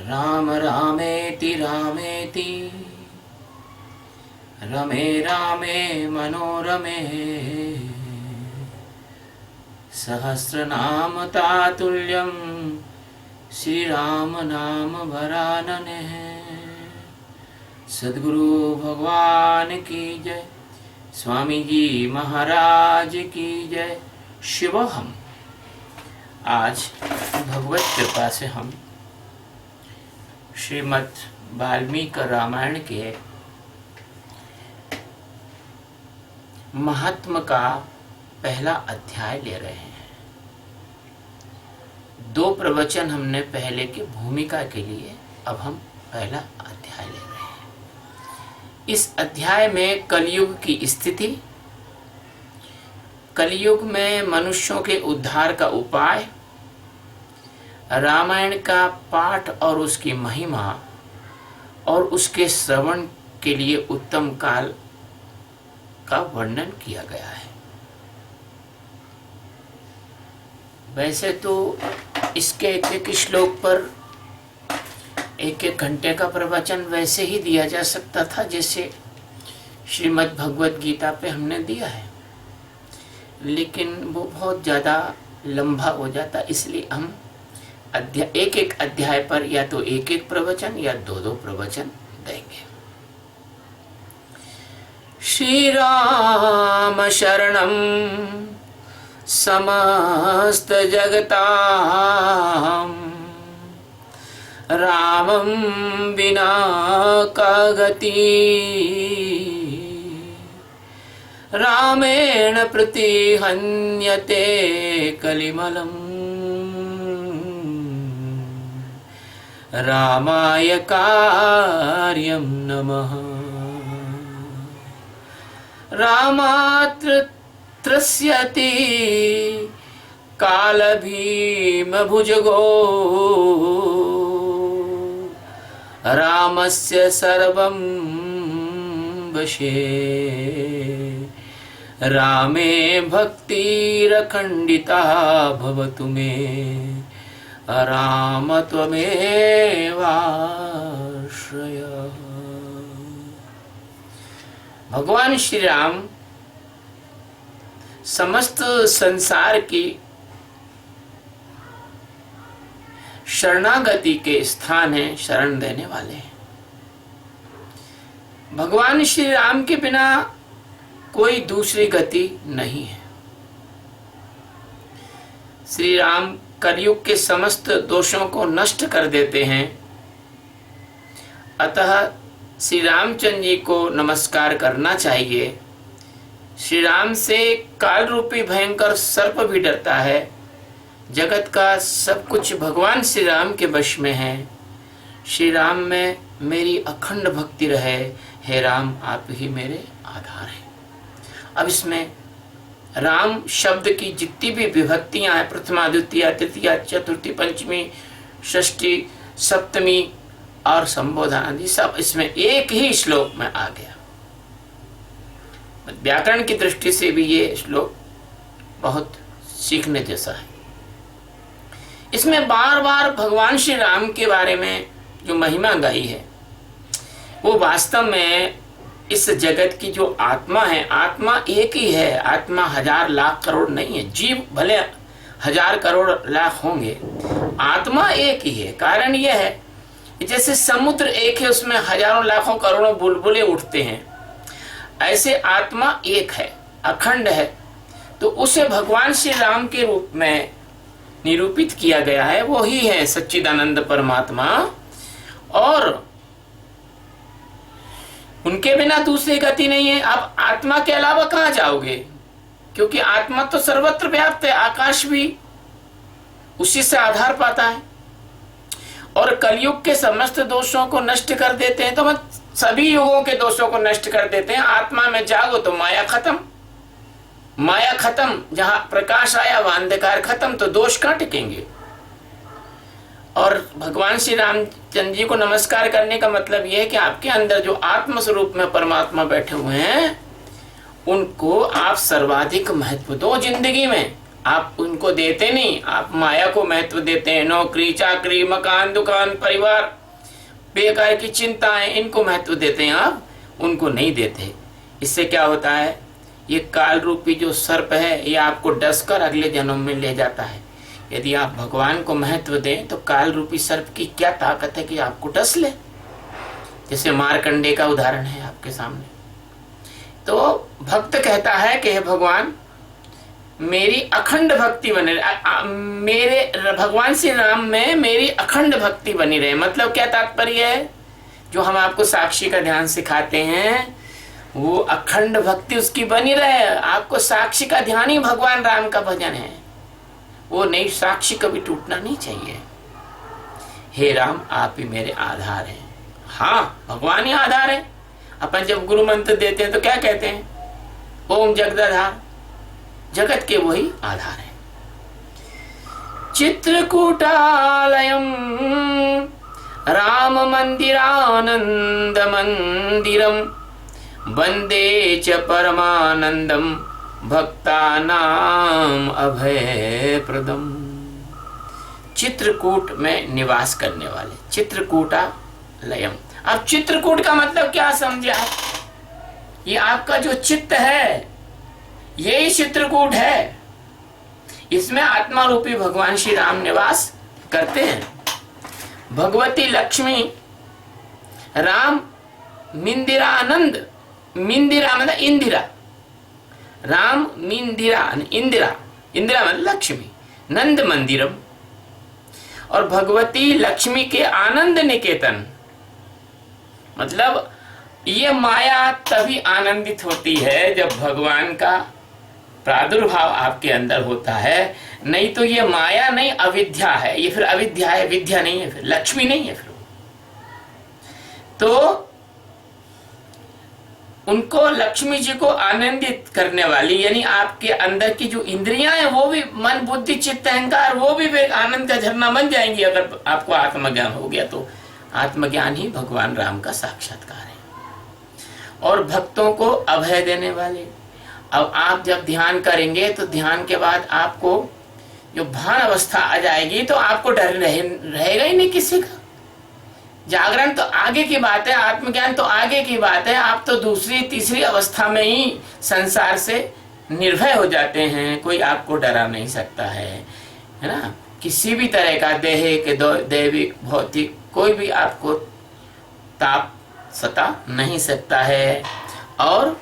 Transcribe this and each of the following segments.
राम रामेति रामेति रमे रामे मनोरमे सहस्रनाम तातुल्यं श्रीराम नाम वरानने। सद्गुरु भगवान की जय, स्वामी जी महाराज की जय। शिवोहम। आज भगवत कृपा से हम श्रीमद् वाल्मीकि रामायण के महात्म का पहला अध्याय ले रहे हैं। 2 प्रवचन हमने पहले की भूमिका के लिए, अब हम पहला अध्याय ले रहे हैं। इस अध्याय में कलयुग की स्थिति, कलयुग में मनुष्यों के उद्धार का उपाय, रामायण का पाठ और उसकी महिमा और उसके श्रवण के लिए उत्तम काल का वर्णन किया गया है। वैसे तो इसके एक श्लोक पर 1 घंटे का प्रवचन वैसे ही दिया जा सकता था जैसे श्रीमद् भगवत गीता पे हमने दिया है, लेकिन वो बहुत ज़्यादा लंबा हो जाता, इसलिए हम एक अध्याय पर या तो 1 प्रवचन या 2 प्रवचन देंगे। श्री राम शरणं समस्त जगतां, रामं विना का गति, रामेण प्रतिहन्यते कलिमलम्, रामाय कार्यं नमः। रामात् त्रस्यति कालभीमभुजगो, रामस्य सर्वं वशे, रामे भक्तिरखण्डिता भवतु मे, राम त्वमेवाश्रय। भगवान श्री राम समस्त संसार की शरणागति के स्थान है, शरण देने वाले हैं। भगवान श्री राम के बिना कोई दूसरी गति नहीं है। श्री राम कलयुग के समस्त दोषों को नष्ट कर देते हैं। अतः श्री रामचंद्र जी को नमस्कार करना चाहिए। श्री राम से काल रूपी भयंकर सर्प भी डरता है। जगत का सब कुछ भगवान श्री राम के वश में है। श्री राम में मेरी अखंड भक्ति रहे। हे राम, आप ही मेरे आधार हैं। अब इसमें राम शब्द की जितनी भी विभक्तियां हैं, प्रथमा, द्वितीय, तृतीया, चतुर्थी, पंचमी, षष्ठी, सप्तमी और संबोधन आदि सब इसमें एक ही श्लोक में आ गया। व्याकरण की दृष्टि से भी ये श्लोक बहुत सीखने जैसा है। इसमें बार बार भगवान श्री राम के बारे में जो महिमा गाई है, वो वास्तव में इस जगत की जो आत्मा है, आत्मा एक ही है। आत्मा 1000 लाख करोड़ नहीं है। जीव भले 1000 करोड़ लाख होंगे, आत्मा एक ही है। कारण यह है जैसे समुद्र एक है, उसमें हजारों लाखों करोड़ों बुलबुले उठते हैं, ऐसे आत्मा एक है, अखंड है। तो उसे भगवान श्री राम के रूप में निरूपित किया गया है। वो ही है सच्चिदानंद परमात्मा, और उनके बिना दूसरी गति नहीं है। आप आत्मा के अलावा कहां जाओगे? क्योंकि आत्मा तो सर्वत्र व्याप्त है। आकाश भी उसी से आधार पाता है। और कलयुग के समस्त दोषों को नष्ट कर देते हैं, तो हम सभी युगों के दोषों को नष्ट कर देते हैं। आत्मा में जागो तो माया खत्म, माया खत्म। जहां प्रकाश आया वहां अंधकार खत्म, तो दोष कहां टिकेंगे? और भगवान श्री रामचंद्र जी को नमस्कार करने का मतलब यह है कि आपके अंदर जो आत्म स्वरूप में परमात्मा बैठे हुए हैं, उनको आप सर्वाधिक महत्व दो जिंदगी में। आप उनको देते नहीं, आप माया को महत्व देते हैं। नौकरी चाकरी मकान दुकान परिवार बेकार की चिंताएं, इनको महत्व देते हैं, आप उनको नहीं देते। इससे क्या होता है, ये काल रूपी जो सर्प है ये आपको डसकर अगले जन्म में ले जाता है। यदि आप भगवान को महत्व दें तो काल रूपी सर्प की क्या ताकत है कि आपको डस ले। जैसे मारकंडे का उदाहरण है आपके सामने। तो भक्त कहता है कि हे भगवान मेरी अखंड भक्ति बने रहे, मेरे भगवान श्री राम में मेरी अखंड भक्ति बनी रहे। मतलब क्या तात्पर्य है, जो हम आपको साक्षी का ध्यान सिखाते हैं वो अखंड भक्ति उसकी बनी रहे। आपको साक्षी का ध्यान ही भगवान राम का भजन है, वो नहीं, साक्षी कभी टूटना नहीं चाहिए। हे राम आप ही मेरे आधार हैं। हाँ, भगवान ही आधार है। अपन जब गुरु मंत्र देते हैं तो क्या कहते हैं, ओम जगदाधार, जगत के वही आधार है। चित्रकूटालयम राम मंदिरानंद मंदिरम वंदे च परमानंदम भक्तानाम अभय प्रदम। चित्रकूट में निवास करने वाले, चित्रकूटालयम। अब चित्रकूट का मतलब क्या समझा, ये आपका जो चित्त है यही चित्रकूट है। इसमें आत्मा रूपी भगवान श्री राम निवास करते हैं। भगवती लक्ष्मी, राम मिंदिरानंद, मिंदिरा मतलब इंदिरा, राम मिंदिरा इंदिरा, इंदिरा मतलब लक्ष्मी, नंद मंदिरम, और भगवती लक्ष्मी के आनंद निकेतन। मतलब ये माया तभी आनंदित होती है जब भगवान का प्रादुर्भाव आपके अंदर होता है, नहीं तो ये माया नहीं अविद्या है, ये फिर अविद्या है, विद्या नहीं है, फिर लक्ष्मी नहीं है फिर। तो उनको लक्ष्मी जी को आनंदित करने वाली, यानी आपके अंदर की जो इंद्रियां हैं वो भी, मन बुद्धि चित्त अहंकार, वो भी आनंद का झरना बन जाएंगी अगर आपको आत्मज्ञान हो गया तो। आत्मज्ञान ही भगवान राम का साक्षात्कार है और भक्तों को अभय देने वाले। अब आप जब ध्यान करेंगे तो ध्यान के बाद आपको जो भान अवस्था आ जाएगी तो आपको डर रहेगा ही नहीं किसी का। जागरण तो आगे की बात है, आत्मज्ञान तो आगे की बात है। आप तो दूसरी तीसरी अवस्था में ही संसार से निर्भय हो जाते हैं, कोई आपको डरा नहीं सकता है ना। किसी भी तरह का देहिक दैविक भौतिक कोई भी आपको ताप सता नहीं सकता है। और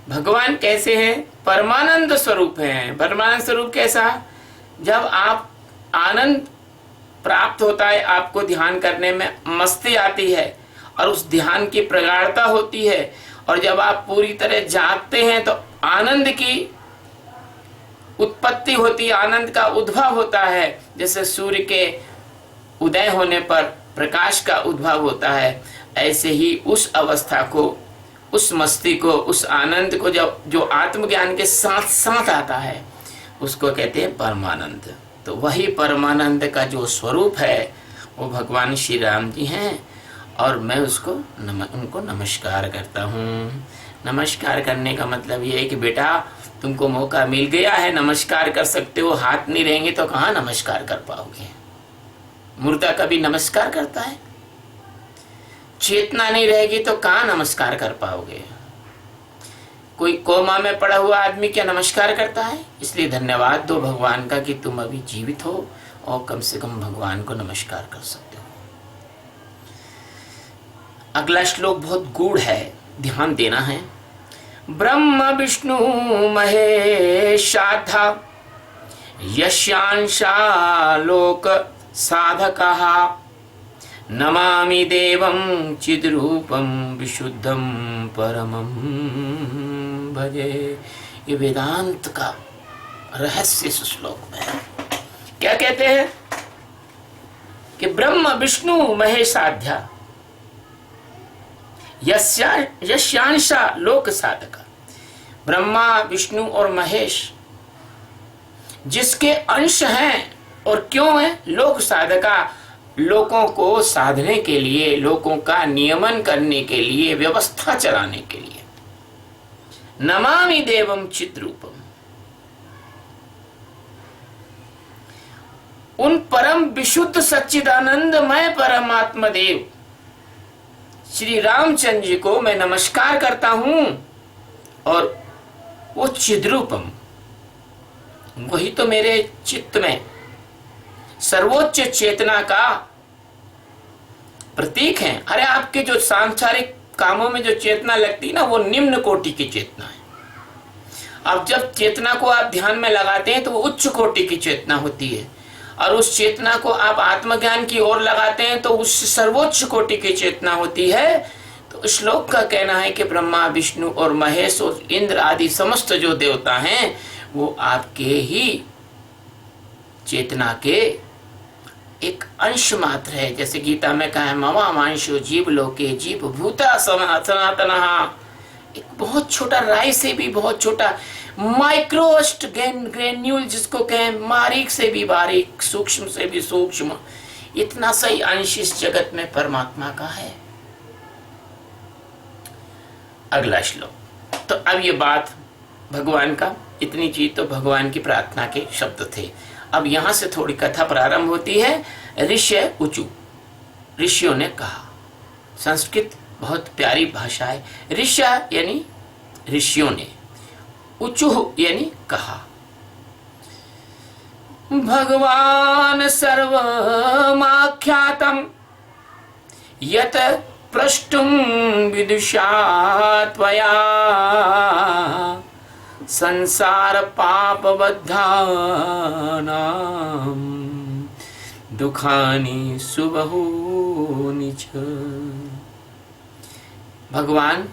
भगवान कैसे हैं, परमानंद स्वरूप हैं। परमानंद स्वरूप कैसा, जब आप आनंद प्राप्त होता है, आपको ध्यान करने में मस्ती आती है और उस ध्यान की प्रगाढ़ता होती है, और जब आप पूरी तरह जागते हैं तो आनंद की उत्पत्ति होती है, आनंद का उद्भव होता है। जैसे सूर्य के उदय होने पर प्रकाश का उद्भव होता है, ऐसे ही उस अवस्था को, उस मस्ती को, उस आनंद को जब जो आत्मज्ञान के साथ साथ आता है उसको कहते हैं परमानंद। तो वही परमानंद का जो स्वरूप है वो भगवान श्री राम जी हैं और मैं उनको नमस्कार करता हूँ। नमस्कार करने का मतलब ये है कि बेटा तुमको मौका मिल गया है, नमस्कार कर सकते हो। हाथ नहीं रहेंगे तो कहाँ नमस्कार कर पाओगे। मुर्दा कभी नमस्कार करता है? चेतना नहीं रहेगी तो कहाँ नमस्कार कर पाओगे। कोई कोमा में पड़ा हुआ आदमी क्या नमस्कार करता है? इसलिए धन्यवाद दो भगवान का कि तुम अभी जीवित हो और कम से कम भगवान को नमस्कार कर सकते हो। अगला श्लोक बहुत गूढ़ है, ध्यान देना है। ब्रह्म विष्णु महेशाधा यस्यांशा लोक साधकः नमामि देवं चिद्रूपं विशुद्धं परमं भजे। ये वेदांत का रहस्य इस श्लोक में है। क्या कहते हैं कि ब्रह्म विष्णु महेशाध्या यस्यांशा लोक साधक। ब्रह्मा विष्णु और महेश जिसके अंश हैं और क्यों है, लोक साधका, लोगों को साधने के लिए, लोगों का नियमन करने के लिए, व्यवस्था चलाने के लिए। नमामि देवम चिद्रूपम, उन परम विशुद्ध सच्चिदानंदमय परमात्मा देव श्री रामचंद्र जी को मैं नमस्कार करता हूं। और वो चिद्रूपम, वही तो मेरे चित्त में सर्वोच्च चेतना का प्रतीक है। अरे आपके जो सांसारिक कामों में जो चेतना लगती है ना, वो निम्न कोटि की चेतना है। अब जब चेतना को आप ध्यान में लगाते हैं तो वो उच्च कोटि की चेतना होती है, और उस चेतना को आप आत्मज्ञान की ओर लगाते हैं तो उस सर्वोच्च कोटि की चेतना होती है। तो श्लोक का कहना है कि ब्रह्मा विष्णु और महेश और इंद्र आदि समस्त जो देवता हैं वो आपके ही चेतना के एक अंश मात्र है। जैसे गीता में कहा है, ममा मांशो जीव लोके जीव भूता सनातनः। एक बहुत छोटा, राई से भी बहुत छोटा, माइक्रोस्ट ग्रेन्यूल जिसको कहें, बारीक से भी बारीक, सूक्ष्म से भी सूक्ष्म, इतना सही अंश इस जगत में परमात्मा का है। अगला श्लोक। तो अब ये बात भगवान का, इतनी चीज तो भगवान की प्रार्थना के शब्द थे। अब यहां से थोड़ी कथा प्रारंभ होती है। ऋष्य ऊचु, ऋषियों ने कहा। संस्कृत बहुत प्यारी भाषा है। ऋष्य यानी ऋषियों ने, ऊचु यानी कहा। भगवान सर्वमाख्यातम यत प्रष्टुम विदुषा त्वया संसार पापबद्धानां दुखानि सुबहूनि च। भगवान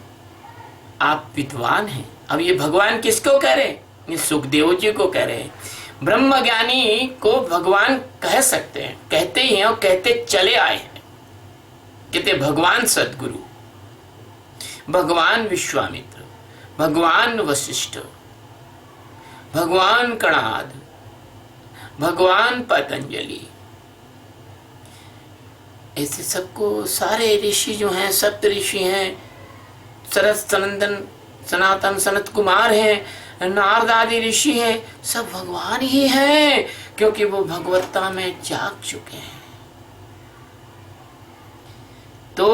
आप विद्वान हैं। अब ये भगवान किसको कह रहे हैं? ये सुखदेव जी को कह रहे हैं। ब्रह्म ज्ञानी को भगवान कह सकते हैं, कहते ही हैं और कहते चले आए हैं। कहते भगवान सद्गुरु, भगवान विश्वामित्र, भगवान वशिष्ठ, भगवान कणाद, भगवान पतंजलि, ऐसे सबको सारे ऋषि जो हैं, सप्त ऋषि हैं, सरस सनंदन सनातन सनत कुमार हैं, नारद आदि ऋषि हैं, सब भगवान ही हैं, क्योंकि वो भगवत्ता में जाग चुके हैं। तो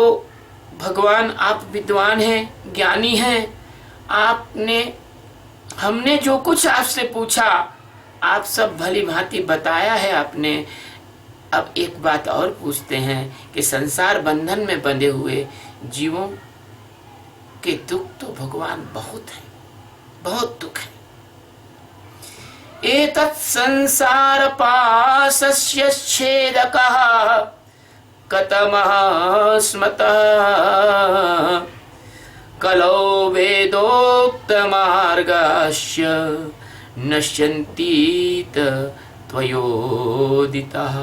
भगवान आप विद्वान हैं, ज्ञानी हैं। आपने, हमने जो कुछ आपसे पूछा आप सब भली भांति बताया है आपने। अब एक बात और पूछते हैं कि संसार बंधन में बंधे हुए जीवों के दुख तो भगवान बहुत है, बहुत दुख है। एतत् संसार पाशस्य छेदकः कतमः स्मतः कलो वेदोक्त मार्गस्य नश्यन्तीत त्वयोदितः।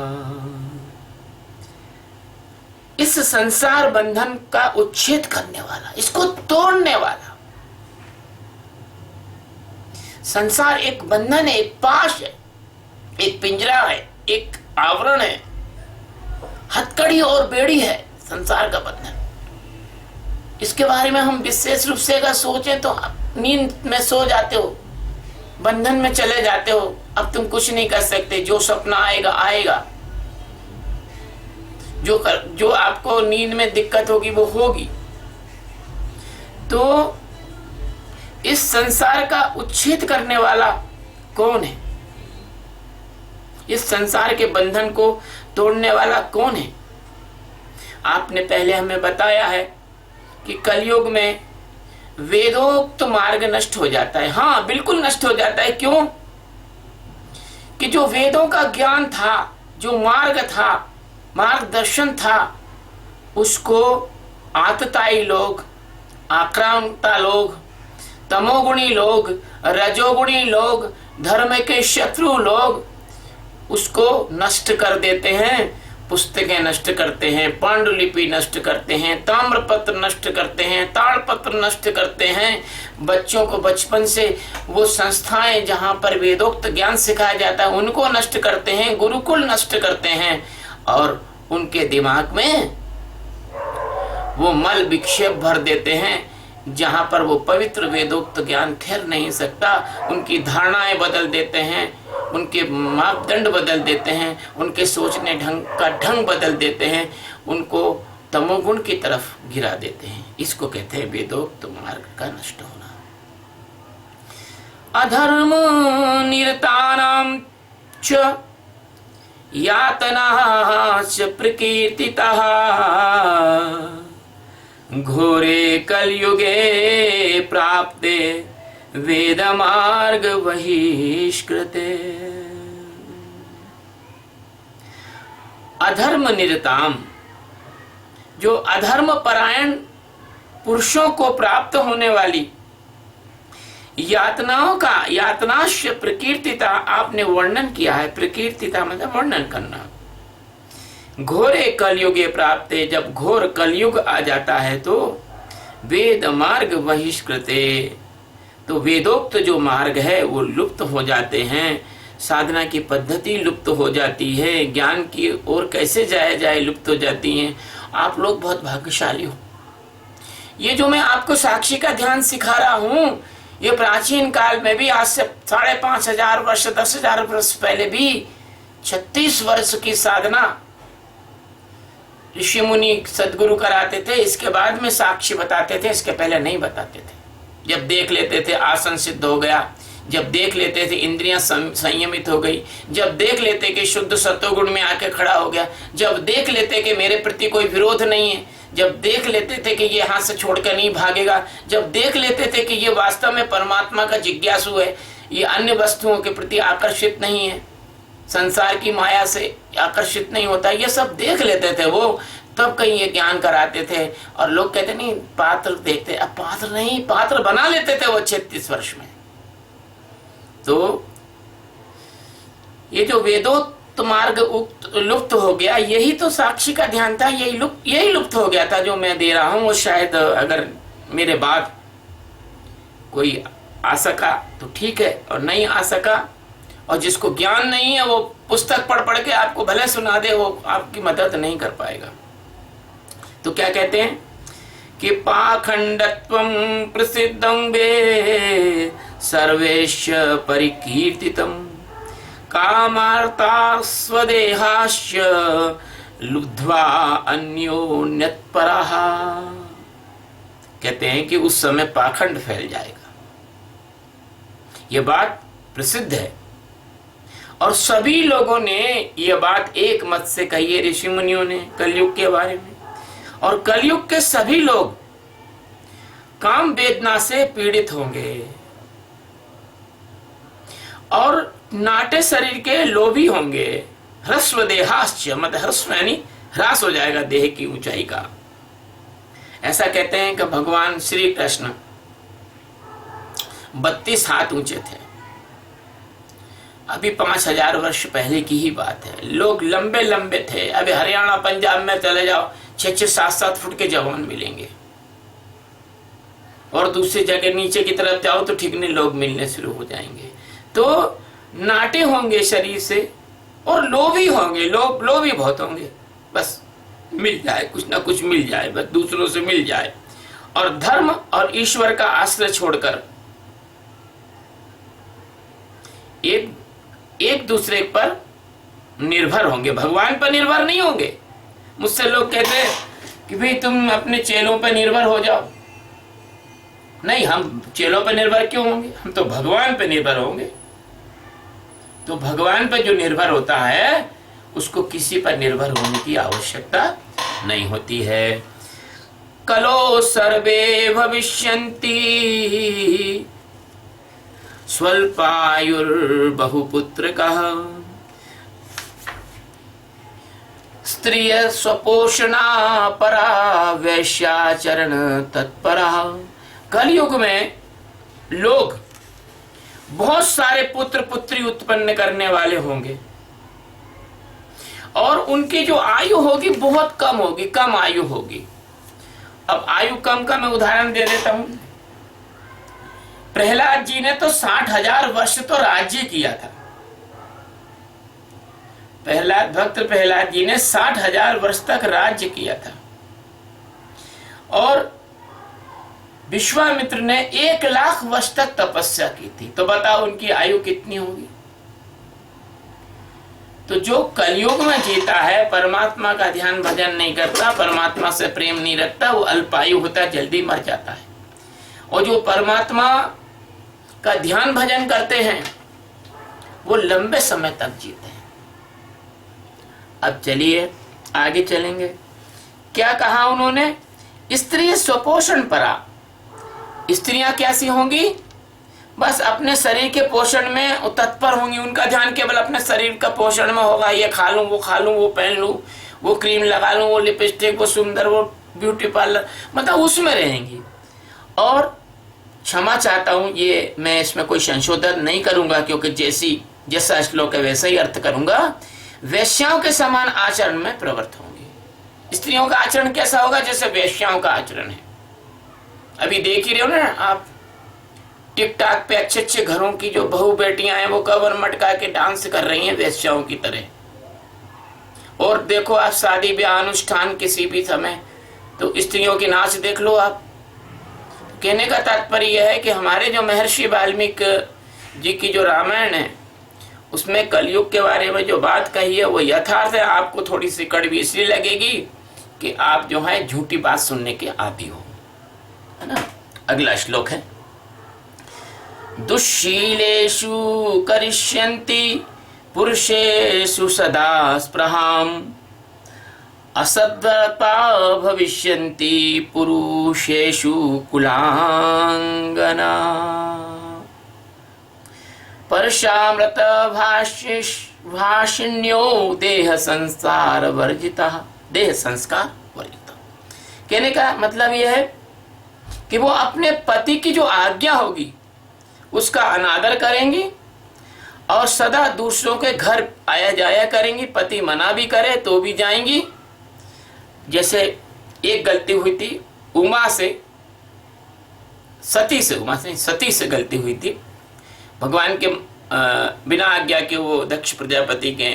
इस संसार बंधन का उच्छेद करने वाला, इसको तोड़ने वाला। संसार एक बंधन है, एक पाश है, एक पिंजरा है, एक आवरण है, हथकड़ी और बेड़ी है संसार का बंधन। इसके बारे में हम विशेष रूप से अगर सोचें तो नींद में सो जाते हो, बंधन में चले जाते हो, अब तुम कुछ नहीं कर सकते, जो सपना आएगा आएगा, जो आपको नींद में दिक्कत होगी वो होगी। तो इस संसार का उच्छेद करने वाला कौन है? इस संसार के बंधन को तोड़ने वाला कौन है? आपने पहले हमें बताया है कि कलयुग में वेदोक्त मार्ग नष्ट हो जाता है। हाँ, बिल्कुल नष्ट हो जाता है। क्यों? कि जो वेदों का ज्ञान था, जो मार्ग था, मार्गदर्शन था, उसको आतताई लोग, आक्रांता लोग, तमोगुणी लोग, रजोगुणी लोग, धर्म के शत्रु लोग उसको नष्ट कर देते हैं। पुस्तकें नष्ट करते हैं, पांडुलिपि नष्ट करते हैं, ताम्रपत्र नष्ट करते हैं, ताड़पत्र नष्ट करते हैं। बच्चों को बचपन से वो संस्थाएं जहां पर वेदोक्त ज्ञान सिखाया जाता है उनको नष्ट करते हैं, गुरुकुल नष्ट करते हैं, और उनके दिमाग में वो मल विक्षेप भर देते हैं जहां पर वो पवित्र वेदोक्त ज्ञान ठहर नहीं सकता। उनकी धारणाएं बदल देते हैं, उनके मापदंड बदल देते हैं, उनके सोचने का ढंग बदल देते हैं, उनको तमोगुण की तरफ गिरा देते हैं। इसको कहते हैं वेदोक्त मार्ग का नष्ट होना। अधर्म निरतानां च यातनाः च प्रकीर्तिताः घोरे कलयुगे प्राप्ते वेदमार्ग बहिष्कृते। अधर्म निरताम, जो अधर्म परायण पुरुषों को प्राप्त होने वाली यातनाओं का, यातनाश्य प्रकीर्तिता आपने वर्णन किया है। प्रकीर्तिता मतलब वर्णन करना। घोरे कलयुगे प्राप्त, जब घोर कलयुग आ जाता है तो वेद मार्ग बहिष्कृते, तो वेदोक्त जो मार्ग है वो लुप्त हो जाते हैं, साधना की पद्धति लुप्त हो जाती है, ज्ञान की ओर कैसे जाया जाए लुप्त हो जाती हैं। आप लोग बहुत भाग्यशाली हो। ये जो मैं आपको साक्षी का ध्यान सिखा रहा हूं, ये प्राचीन काल में भी, आज से 5,500 वर्ष 10,000 वर्ष पहले भी 36 वर्ष की साधना ऋषि मुनि सदगुरु कराते थे। इसके बाद में साक्षी बताते थे, इसके पहले नहीं बताते थे। जब देख लेते थे आसन सिद्ध हो गया, जब देख लेते थे इंद्रियां संयमित हो गई, जब देख लेते कि शुद्ध सत्वगुण में आके खड़ा हो गया, जब देख लेते कि मेरे प्रति कोई विरोध नहीं है, जब देख लेते थे कि ये हाथ से छोड़कर नहीं भागेगा, जब देख लेते थे कि ये वास्तव में परमात्मा का जिज्ञासु है, ये अन्य वस्तुओं के प्रति आकर्षित नहीं है, संसार की माया से आकर्षित नहीं होता, ये सब देख लेते थे वो, तब कहीं ये ज्ञान कराते थे। और लोग कहते नहीं पात्र देखते, अब पात्र नहीं, पात्र बना लेते थे वो 36 वर्ष में। तो ये जो वेदोक्त मार्ग लुप्त हो गया, यही तो साक्षी का ध्यान था, यही लुप्त हो गया था जो मैं दे रहा हूं। वो शायद अगर मेरे बाद कोई आ सका तो ठीक है, और नहीं आ सका, और जिसको ज्ञान नहीं है वो पुस्तक पढ़ पढ़ के आपको भले सुना दे, वो आपकी मदद नहीं कर पाएगा। तो क्या कहते हैं कि पाखंडत्वं प्रसिद्धं वे सर्वेश परिकीर्तितम कामार्ता स्वदेहाश्च लुब्ध्वा अन्योन्यतपरः। कहते हैं कि उस समय पाखंड फैल जाएगा। यह बात प्रसिद्ध है और सभी लोगों ने यह बात एक मत से कही है, ऋषि मुनियों ने कलयुग के बारे में। और कलयुग के सभी लोग काम वेदना से पीड़ित होंगे और नाटे शरीर के लोभी होंगे। ह्रस्व देहाश्च, मतलब ह्रस्व यानी ह्रास हो जाएगा देह की ऊंचाई का। ऐसा कहते हैं कि भगवान श्री कृष्ण 32 हाथ ऊंचे थे। अभी 5,000 वर्ष पहले की ही बात है। लोग लंबे लंबे थे। अभी हरियाणा पंजाब में चले जाओ, 6-6, 7-7 फुट के जवान मिलेंगे, और दूसरी जगह नीचे की तरफ जाओ तो ठीक नहीं, लोग मिलने शुरू हो जाएंगे। तो नाटे होंगे शरीर से और लोभी होंगे, लोभी बहुत होंगे, बस मिल जाए, कुछ ना कुछ मिल जाए, बस दूसरों से मिल जाए, और धर्म और ईश्वर का आश्रय छोड़कर एक दूसरे पर निर्भर होंगे, भगवान पर निर्भर नहीं होंगे। मुझसे लोग कहते हैं कि भाई तुम अपने चेलों पर निर्भर हो जाओ। नहीं, हम चेलों पर निर्भर क्यों होंगे, हम तो भगवान पर निर्भर होंगे। तो भगवान पर जो निर्भर होता है उसको किसी पर निर्भर होने की आवश्यकता नहीं होती है। कलो सर्वे भविष्यन्ति स्वल्पायुर्बहुपुत्रकः स्त्रिय स्वपोषणा परा वैश्याचरण तत्परा। कलयुग में लोग बहुत सारे पुत्र पुत्री उत्पन्न करने वाले होंगे और उनकी जो आयु होगी बहुत कम होगी, कम आयु होगी। अब आयु कम का मैं उदाहरण दे देता हूं। प्रहलाद जी ने तो 60,000 वर्ष तो राज्य किया था। भक्त प्रहलाद जी ने 60,000 वर्ष तक राज्य किया था, और विश्वामित्र ने 1 लाख वर्ष तक तपस्या की थी। तो बताओ उनकी आयु कितनी होगी। तो जो कलयुग में जीता है, परमात्मा का ध्यान भजन नहीं करता, परमात्मा से प्रेम नहीं रखता, वो अल्पायु होता है, जल्दी मर जाता है। और जो परमात्मा का ध्यान भजन करते हैं वो लंबे समय तक जीते हैं। अब चलिए आगे चलेंगे। क्या कहा उन्होंने? स्त्री स्वपोषण परा। स्त्रियां कैसी होंगी? बस अपने शरीर के पोषण में तत्पर होंगी। उनका ध्यान केवल अपने शरीर का पोषण में होगा। ये खा लूं, वो खा लूं, वो पहन लूं, वो क्रीम लगा लूं, वो लिपस्टिक, वो सुंदर, वो ब्यूटी पार्लर, मतलब उसमें रहेंगी। और क्षमा चाहता हूं, ये मैं इसमें कोई संशोधन नहीं करूंगा, क्योंकि जैसा श्लोक है वैसा ही अर्थ करूंगा। वेश्याओं के समान आचरण में प्रवृत्त होंगी। स्त्रियों का आचरण कैसा होगा? जैसे वेश्याओं का आचरण है। अभी देख ही रहे हो ना आप, टिकटॉक पे अच्छे अच्छे घरों की जो बहू बेटियां हैं वो कवर मटका के डांस कर रही हैं वेश्याओं की तरह। और देखो आप शादी ब्याह अनुष्ठान किसी भी समय, तो स्त्रियों की नाच देख लो आप। कहने का तात्पर्य यह है कि हमारे जो महर्षि वाल्मीकि जी की जो रामायण है उसमें कलयुग के बारे में जो बात कही है वो यथार्थ है। आपको थोड़ी सी कड़वी इसलिए लगेगी कि आप जो है झूठी बात सुनने के आदी हो, है ना। अगला श्लोक है, दुश्शीलेषु करिष्यन्ति पुरुषेषु सदा स्पृहाम् असद्व्रता भविष्यन्ति पुरुषेषु कुलांगना। परशामृत भाषिण्यो देह संस्कार वर्जिता। कहने का मतलब यह है कि वो अपने पति की जो आज्ञा होगी उसका अनादर करेंगी और सदा दूसरों के घर आया जाया करेंगी। पति मना भी करे तो भी जाएंगी। जैसे एक गलती हुई थी सती से गलती हुई थी। भगवान के बिना आज्ञा के वो दक्ष प्रजापति के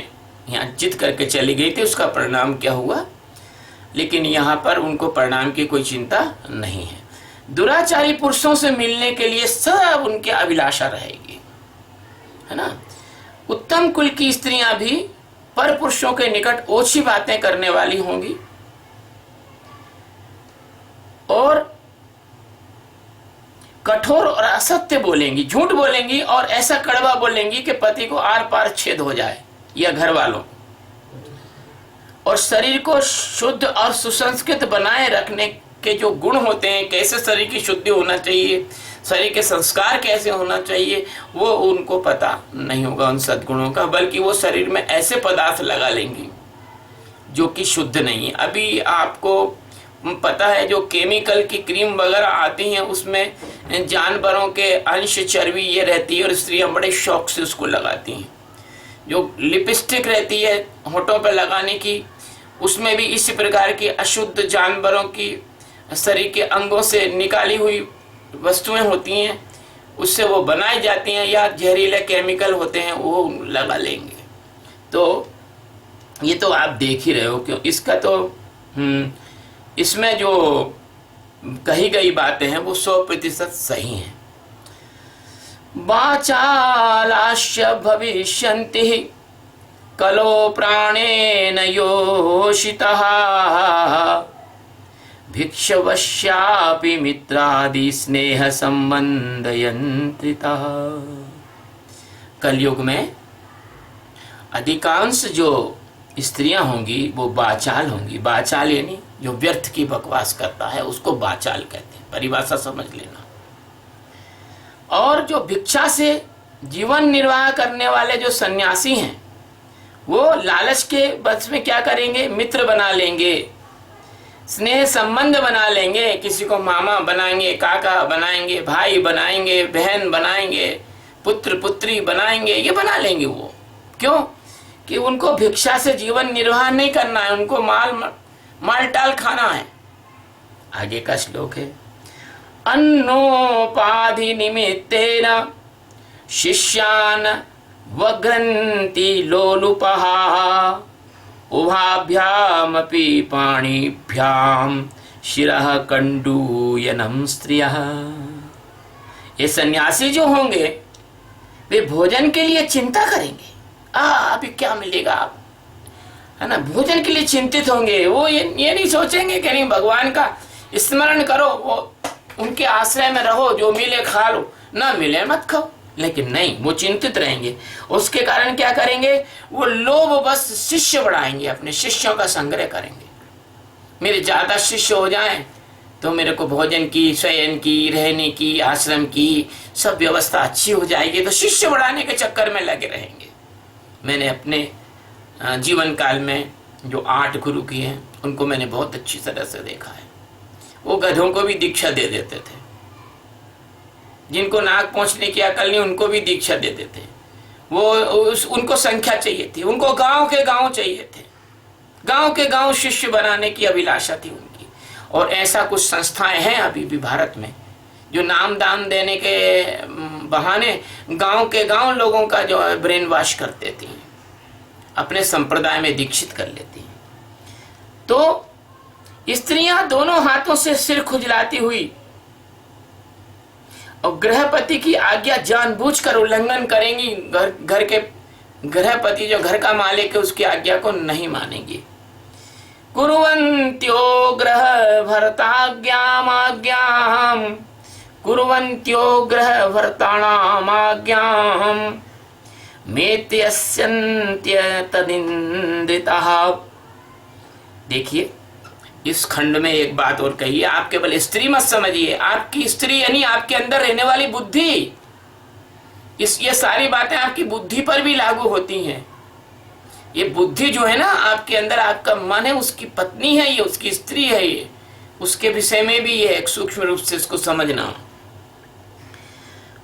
यहाँ जिद करके चली गई थी। उसका परिणाम क्या हुआ? लेकिन यहाँ पर उनको परिणाम की कोई चिंता नहीं है। दुराचारी पुरुषों से मिलने के लिए सब उनकी अभिलाषा रहेगी, है ना। उत्तम कुल की स्त्रियां भी पर पुरुषों के निकट ओछी बातें करने वाली होंगी और कठोर और असत्य बोलेंगी, झूठ बोलेंगी और ऐसा कड़वा बोलेंगी कि पति को आर पार छेद हो जाए या घर वालों। और शरीर को शुद्ध और सुसंस्कृत बनाए रखने के जो गुण होते हैं, कैसे शरीर की शुद्धि होना चाहिए, शरीर के संस्कार कैसे होना चाहिए, वो उनको पता नहीं होगा उन सद्गुणों का। बल्कि वो शरीर में ऐसे पदार्थ लगा लेंगी जो कि शुद्ध नहीं है। अभी आपको पता है जो केमिकल की क्रीम वगैरह आती हैं उसमें जानवरों के अंश, चर्बी ये रहती है और स्त्रियां बड़े शौक से उसको लगाती हैं। जो लिपस्टिक रहती है होठों पर लगाने की, उसमें भी इसी प्रकार की अशुद्ध जानवरों की शरीर के अंगों से निकाली हुई वस्तुएं होती हैं, उससे वो बनाई जाती हैं या जहरीले केमिकल होते हैं वो लगा लेंगे। तो ये तो आप देख ही रहे हो। क्यों? इसका तो इसमें जो कही गई बातें हैं वो 100% सही हैं। वाचालाश्य भविष्यन्ति कलो प्राणेन योषितः भिक्षवश्यापि मित्रादि स्नेह संबंध यंत्रितः। कलयुग में अधिकांश जो स्त्रियां होंगी वो बाचाल होंगी। बाचाल यानी जो व्यर्थ की बकवास करता है उसको बाचाल कहते हैं, परिभाषा समझ लेना। और जो भिक्षा से जीवन निर्वाह करने वाले जो सन्यासी हैं वो लालच के बस में क्या करेंगे? मित्र बना लेंगे, स्नेह संबंध बना लेंगे, किसी को मामा बनाएंगे, काका बनाएंगे, भाई बनाएंगे, बहन बनाएंगे, पुत्र पुत्री बनाएंगे, ये बना लेंगे वो। क्यों? कि उनको भिक्षा से जीवन निर्वाह नहीं करना है, उनको माल टाल खाना है। आगे का श्लोक है, अन्नोपाधि निमित्तेन शिष्यान् वग्रन्ति लोलुपः उभाभ्यामपि पाणिभ्याम शिरः कंडूयनम स्त्रियः। ये सन्यासी जो होंगे वे भोजन के लिए चिंता करेंगे, अभी क्या मिलेगा, आप है ना भोजन के लिए चिंतित होंगे। वो ये नहीं सोचेंगे कि नहीं भगवान का स्मरण करो, वो उनके आश्रय में रहो, जो मिले खा लो, ना मिले मत खाओ। लेकिन नहीं, वो चिंतित रहेंगे। उसके कारण क्या करेंगे, वो लोभ बस शिष्य बढ़ाएंगे, अपने शिष्यों का संग्रह करेंगे। मेरे ज्यादा शिष्य हो जाएं तो मेरे को भोजन की, शयन की, रहने की, आश्रम की सब व्यवस्था अच्छी हो जाएगी, तो शिष्य बढ़ाने के चक्कर में लगे रहेंगे। मैंने अपने जीवन काल में जो 8 गुरु किए हैं उनको मैंने बहुत अच्छी तरह से देखा है। वो गधों को भी दीक्षा दे देते थे, जिनको नाक पहुंचने की अकल नहीं उनको भी दीक्षा दे देते। उनको संख्या चाहिए थी, उनको गांव के गांव चाहिए थे, गांव के गांव शिष्य बनाने की अभिलाषा थी उनकी। और ऐसा कुछ संस्थाएं हैं अभी भी भारत में जो नाम दान देने के बहाने गांव के गांव लोगों का जो है ब्रेन वॉश कर देती हैं, अपने संप्रदाय में दीक्षित कर लेती हैं। तो स्त्रियां दोनों हाथों से सिर खुजलाती हुई और गृहपति की आज्ञा जानबूझकर उल्लंघन करेंगी। घर के गृहपति जो घर का मालिक है उसकी आज्ञा को नहीं मानेंगी। कुर्वन्त्यो गृह भर्ताज्ञामाज्ञाम, कुर्वन्त्यो गृह भर्ताणामाज्ञाम, मेत्यस्यन्त्य तदिन्द्रितः। देखिए इस खंड में एक बात और कही है, आप केवल स्त्री मत समझिए, आपकी स्त्री यानी आपके अंदर रहने वाली बुद्धि। ये सारी बातें आपकी बुद्धि पर भी लागू होती हैं। ये बुद्धि जो है ना आपके अंदर, आपका मन है, उसकी पत्नी है ये, उसकी स्त्री है ये, उसके विषय में भी ये एक सूक्ष्म रूप से इसको समझना।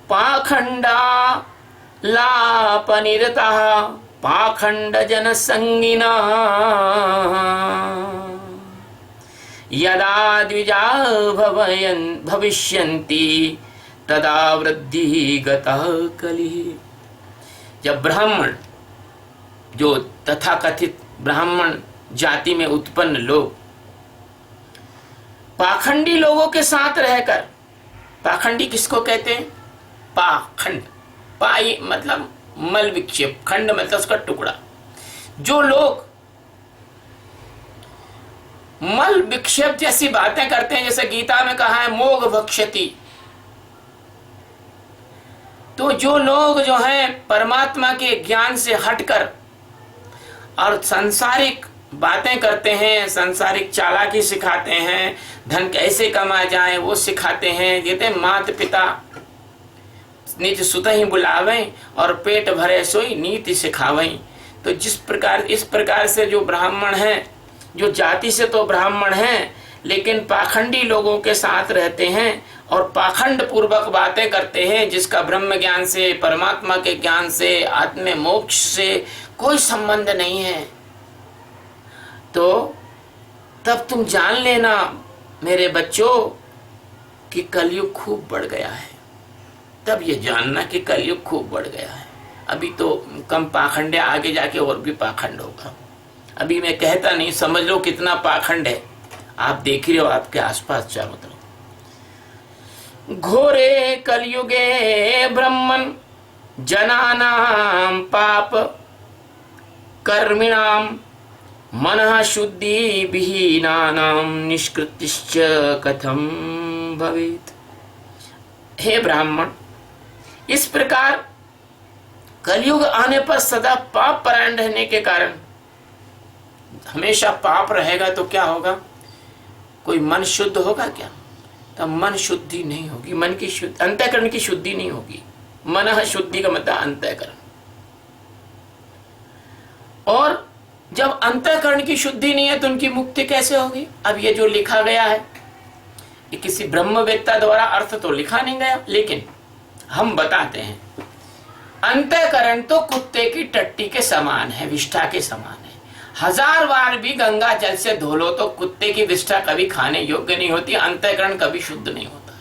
पाखंडा लापनिरता पाखंड जन संगिना, यदा द्विजा भविष्यन्ति तदा वृद्धि गतः कलिः। जब ब्राह्मण, जो तथाकथित ब्राह्मण जाति में उत्पन्न लोग पाखंडी लोगों के साथ रहकर, पाखंडी किसको कहते हैं, पाखंड, पाई मतलब मल विक्षेप, खंड मतलब उसका टुकड़ा। जो लोग मल विक्षेप जैसी बातें करते हैं, जैसे गीता में कहा है मोघ भक्षति, तो जो लोग जो हैं परमात्मा के ज्ञान से हटकर और सांसारिक बातें करते हैं, सांसारिक चालाकी सिखाते हैं, धन कैसे कमाया जाए वो सिखाते हैं। कहते हैं माता पिता निज सुत ही बुलावें और पेट भरे सोई नीति सिखावें। तो इस प्रकार से जो ब्राह्मण हैं, जो जाति से तो ब्राह्मण हैं लेकिन पाखंडी लोगों के साथ रहते हैं और पाखंड पूर्वक बातें करते हैं, जिसका ब्रह्म ज्ञान से, परमात्मा के ज्ञान से, आत्म मोक्ष से कोई संबंध नहीं है, तो तब तुम जान लेना मेरे बच्चों कि कलयुग खूब बढ़ गया है। तब ये जानना कि कलयुग खूब बढ़ गया है। अभी तो कम पाखंड है, आगे जाके और भी पाखंड होगा। अभी मैं कहता नहीं, समझ लो कितना पाखंड है। आप देख रहे हो आपके आसपास चारों तरफ। घोरे कलयुगे ब्रह्मन जनानां पाप कर्मिणां मनः शुद्धि विहीनानां निष्कृतिश्च कथम भवेत्। हे ब्राह्मण, इस प्रकार कलयुग आने पर सदा पाप परायण रहने के कारण, हमेशा पाप रहेगा तो क्या होगा, कोई मन शुद्ध होगा क्या? तब मन शुद्धि नहीं होगी, मन की शुद्धि, अंतःकरण की शुद्धि नहीं होगी। मन शुद्धि का मतलब अंतःकरण। और जब अंतःकरण की शुद्धि नहीं है तो उनकी मुक्ति कैसे होगी? अब ये जो लिखा गया है ये किसी ब्रह्मवेत्ता द्वारा अर्थ तो लिखा नहीं गया, लेकिन हम बताते हैं। अंतःकरण तो कुत्ते की टट्टी के समान है, विष्ठा के समान है। 1000 बार भी गंगा जल से धो लो तो कुत्ते की विष्ठा कभी खाने योग्य नहीं होती, अंतःकरण कभी शुद्ध नहीं होता है।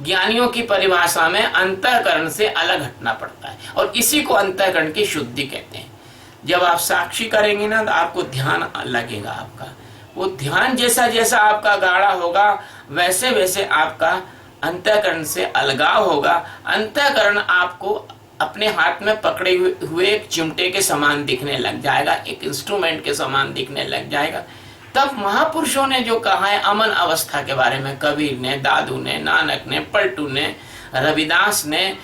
ज्ञानियों की परिभाषा में अंतःकरण से अलग हटना पड़ता है और इसी को अंतःकरण की शुद्धि कहते हैं। जब आप साक्षी करेंगे ना तो आपको ध्यान लगेगा। आपका वो ध्यान जैसा जैसा आपका गाढ़ा होगा वैसे वैसे आपका अंतःकरण से अलगाव होगा। अंतःकरण आपको अपने हाथ में पकड़े हुए एक चिमटे के समान दिखने लग जाएगा, एक इंस्ट्रूमेंट के समान दिखने लग जाएगा। तब महापुरुषों ने जो कहा है अमन अवस्था के बारे में, कबीर ने, दादू ने, नानक ने, पलटू ने, रविदास ने,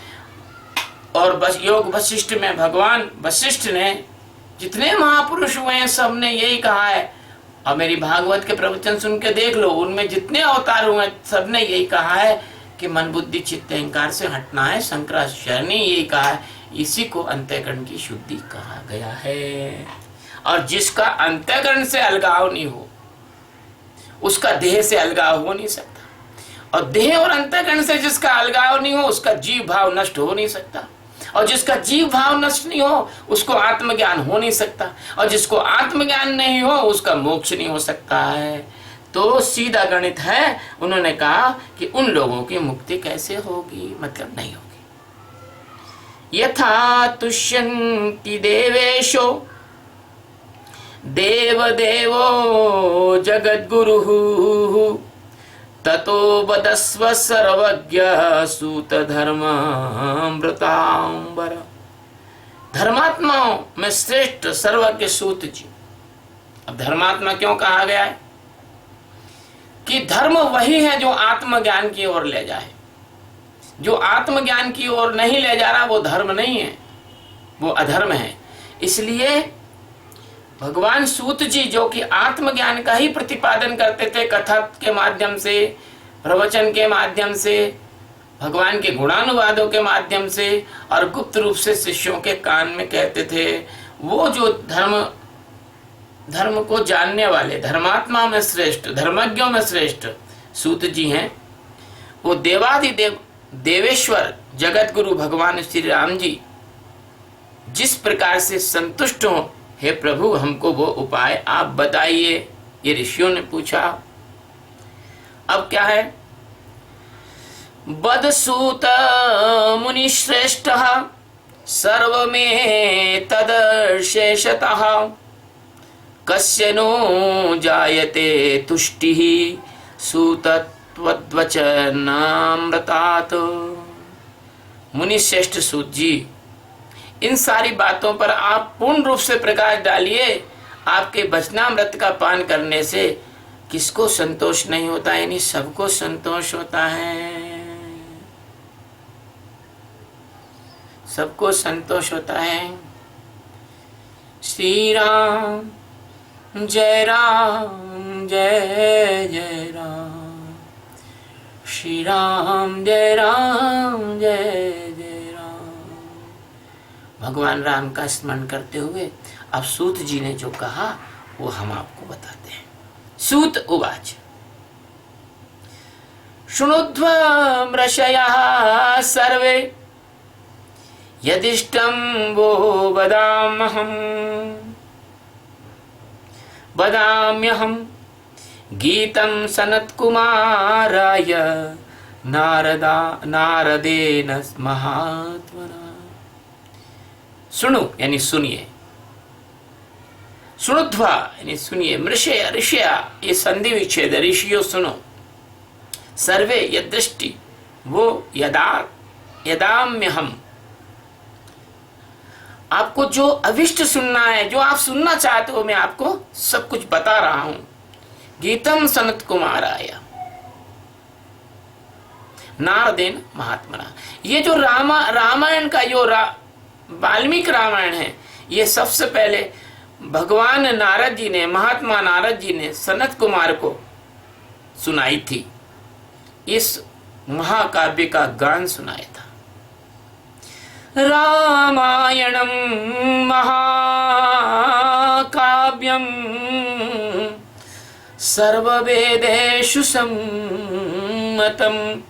और बस योग वशिष्ठ में भगवान वशिष्ठ ने, जितने महापुरुष हुए हैं सब ने यही कहा है। और मेरी भागवत के प्रवचन सुन के देख लो, उनमें जितने अवतार हुए सब ने यही कहा है कि मन बुद्धि चित्त अहंकार से हटना है। शंकराचार्य ने यही कहा है, इसी को अंतःकरण की शुद्धि कहा गया है। और जिसका अंतःकरण से अलगाव नहीं हो उसका देह से अलगाव हो नहीं सकता, और देह और अंतःकरण से जिसका अलगाव नहीं हो उसका जीव भाव नष्ट हो नहीं सकता, और जिसका जीव भाव नष्ट नहीं हो उसको आत्मज्ञान हो नहीं सकता, और जिसको आत्मज्ञान नहीं हो उसका मोक्ष नहीं हो सकता है। तो सीधा गणित है। उन्होंने कहा कि उन लोगों की मुक्ति कैसे होगी, मतलब नहीं होगी। यथा तुष्यन्ति देवेशो देवदेवो जगद्गुरुः ततो वदस्व सर्वज्ञ सूत धर्मामृतांबर। धर्मात्माओं में श्रेष्ठ सर्वज्ञ सूत जी। अब धर्मात्मा क्यों कहा गया है? कि धर्म वही है जो आत्मज्ञान की ओर ले जाए। जो आत्मज्ञान की ओर नहीं ले जा रहा वो धर्म नहीं है, वो अधर्म है। इसलिए भगवान सूत जी जो कि आत्मज्ञान का ही प्रतिपादन करते थे, कथा के माध्यम से, प्रवचन के माध्यम से, भगवान के गुणानुवादों के माध्यम से, और गुप्त रूप से शिष्यों के कान में कहते थे, वो जो धर्म को जानने वाले, धर्मात्मा में श्रेष्ठ, धर्मज्ञों में श्रेष्ठ सूत जी हैं। वो देवादिदेव देवेश्वर जगत गुरु भगवान श्री राम जी जिस प्रकार से संतुष्ट हो, हे प्रभु हमको वो उपाय आप बताइए, ये ऋषियों ने पूछा। अब क्या है? बदसूत मुनि श्रेष्ठ सर्व में तदशेषतः कस्य नो जायते तुष्टि सूतत्वद्वचनामृतात्। मुनि श्रेष्ठ सूत जी, इन सारी बातों पर आप पूर्ण रूप से प्रकाश डालिए। आपके वचनामृत का पान करने से किसको संतोष नहीं होता, यानी सबको संतोष होता है, सबको संतोष होता है। श्री राम जय राम जय जय राम, श्री राम जय जय राम। भगवान राम का स्मरण करते हुए अब सूत जी ने जो कहा वो हम आपको बताते हैं। सूत उवाच शृणुध्वमृषयः सर्वे यदिष्टं वो वदाम्यहं गीतं सनत्कुमाराय नारदेन महात्मना। सुनो यानी सुनिए, सुनुध्वा यानी सुनिए, मृषय ऋषया ये संधि विच्छेद, ऋषियों सुनो, सर्वे यदृष्टि वो यदाम्यहम, आपको जो अविष्ट सुनना है, जो आप सुनना चाहते हो, मैं आपको सब कुछ बता रहा हूं। गीतम सनत कुमाराय नारदेन महात्मना। ये जो रामायण का जो वाल्मीकि रामायण है, ये सबसे पहले भगवान नारद जी ने, महात्मा नारद जी ने सनत कुमार को सुनाई थी। इस महाकाव्य का गान सुनाया था। रामायणं महाकाव्यं सर्ववेदेषु सम्मतं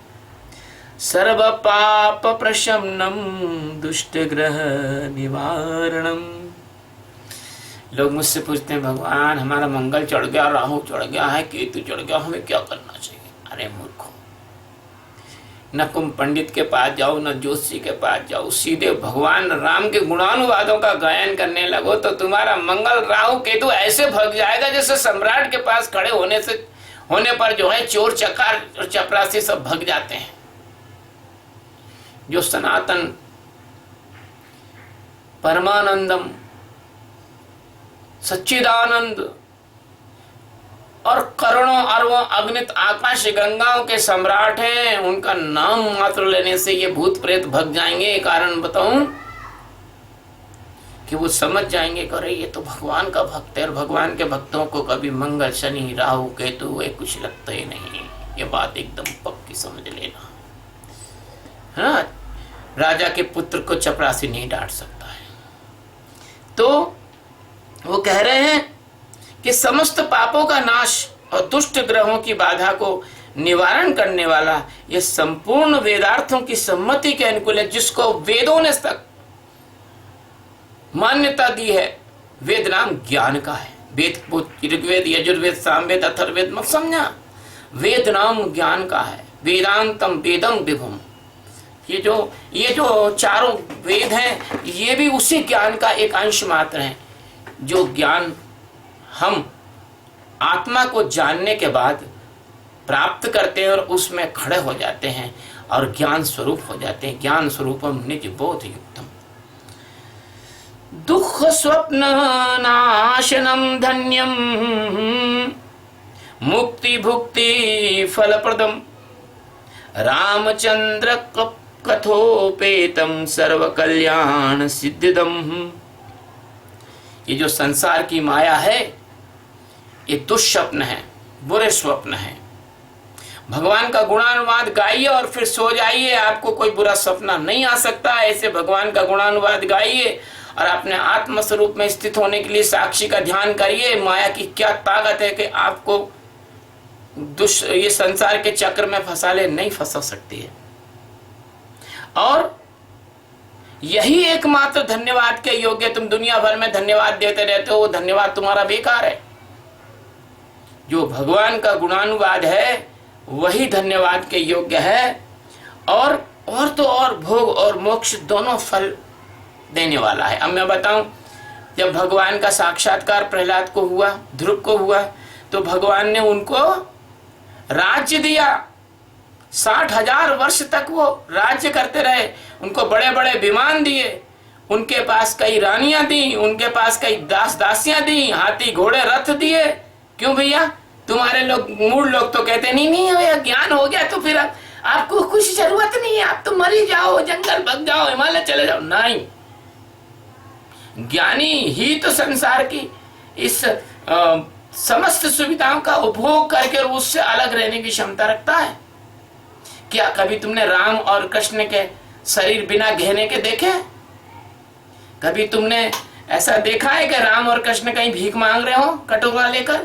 सर्वपापप्रशमनं दुष्टग्रह निवारणं। लोग मुझसे पूछते हैं, भगवान हमारा मंगल चढ़ गया, राहु चढ़ गया है, केतु चढ़ गया, हमें क्या करना चाहिए? अरे मूर्खों, न कुंभ पंडित के पास जाओ, न ज्योतिषी के पास जाओ, सीधे भगवान राम के गुणानुवादों का गायन करने लगो तो तुम्हारा मंगल राहु केतु ऐसे भग जाएगा जैसे सम्राट के पास खड़े होने पर जो है चोर चकार और चपरासी सब भग जाते हैं। जो सनातन परमानंदम, सच्चिदानंद और करोड़ों अरबों अगणित आकाश गंगाओं के सम्राट हैं। उनका नाम मात्र लेने से ये भूत प्रेत भग जाएंगे। कारण बताऊं कि वो समझ जाएंगे कि अरे ये तो भगवान का भक्त है, और भगवान के भक्तों को कभी मंगल, शनि, राहु, केतु ये कुछ लगता ही नहीं। ये बात एकदम पक्की समझ लेना, है ना। राजा के पुत्र को चपरासी नहीं डांट सकता है। तो वो कह रहे हैं कि समस्त पापों का नाश और दुष्ट ग्रहों की बाधा को निवारण करने वाला यह संपूर्ण वेदार्थों की सम्मति के अनुकूल है, जिसको वेदों ने तक मान्यता दी है। वेद नाम ज्ञान का है। वेद, ऋग्वेद, यजुर्वेद, सामवेद, अथर्ववेद मत समझा। वेद नाम ज्ञान का है। वेदांतम वेदम विभुम, ये जो चारों वेद हैं, ये भी उसी ज्ञान का एक अंश मात्र है, जो ज्ञान हम आत्मा को जानने के बाद प्राप्त करते हैं और उसमें खड़े हो जाते हैं और ज्ञान स्वरूप हो जाते हैं। ज्ञान स्वरूपम निज बोध युक्तम, दुख स्वप्न नाशनम धन्यम, मुक्ति भुक्ति फलप्रदम, रामचंद्र कथोपेतम सर्व कल्याण सिद्धिदम। ये जो संसार की माया है, ये दुष्स्वप्न है, बुरे स्वप्न है। भगवान का गुणानुवाद गाइए और फिर सो जाइए, आपको कोई बुरा सपना नहीं आ सकता। ऐसे भगवान का गुणानुवाद गाइए और अपने आत्म स्वरूप में स्थित होने के लिए साक्षी का ध्यान करिए। माया की क्या ताकत है कि आपको ये संसार के चक्र में फंसा ले, नहीं फंसा सकती है। और यही एकमात्र धन्यवाद के योग्य। तुम दुनिया भर में धन्यवाद देते रहते हो, वो धन्यवाद तुम्हारा बेकार है। जो भगवान का गुणानुवाद है वही धन्यवाद के योग्य है, और तो और भोग और मोक्ष दोनों फल देने वाला है। अब मैं बताऊं, जब भगवान का साक्षात्कार प्रहलाद को हुआ, ध्रुव को हुआ, तो भगवान ने उनको राज्य दिया। 60,000 वर्ष तक वो राज्य करते रहे। उनको बड़े बड़े विमान दिए, उनके पास कई रानियां दी, उनके पास कई दास दासियां दी, हाथी घोड़े रथ दिए। क्यों भैया? तुम्हारे लोग, मूल लोग तो कहते नहीं भैया ज्ञान हो गया तो फिर आपको कुछ जरूरत नहीं है, आप तो मर ही जाओ, जंगल भग जाओ, हिमालय चले जाओ। नहीं, ज्ञानी ही तो संसार की इस समस्त सुविधाओं का उपभोग करके उससे अलग रहने की क्षमता रखता है। क्या कभी तुमने राम और कृष्ण के शरीर बिना गहने के देखे? कभी तुमने ऐसा देखा है कि राम और कृष्ण कहीं भीख मांग रहे हो कटोरा लेकर,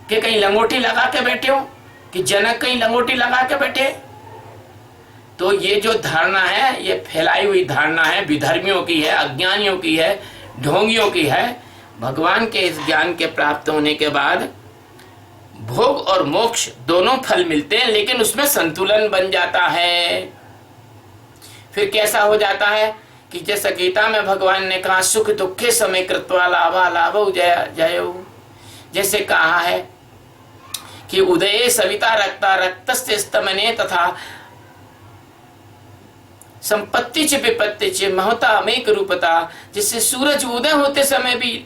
कि कहीं लंगोटी लगा के बैठे हो, कि जनक कहीं लंगोटी लगा के बैठे? तो ये जो धारणा है, ये फैलाई हुई धारणा है, विधर्मियों की है, अज्ञानियों की है, ढोंगियों की है। भगवान के इस ज्ञान के प्राप्त होने के बाद भोग और मोक्ष दोनों फल मिलते हैं, लेकिन उसमें संतुलन बन जाता है। फिर कैसा हो जाता है कि जैसा गीता में भगवान ने कहा, सुख दुखे समय कृत्वा लाभा लाभो जय जयो, जैसे कहा है कि उदये सविता रक्ता रक्तस्य स्तमने तथा संपत्ति च विपत्ति च महता अमेक रूपता। जिससे सूरज उदय होते समय भी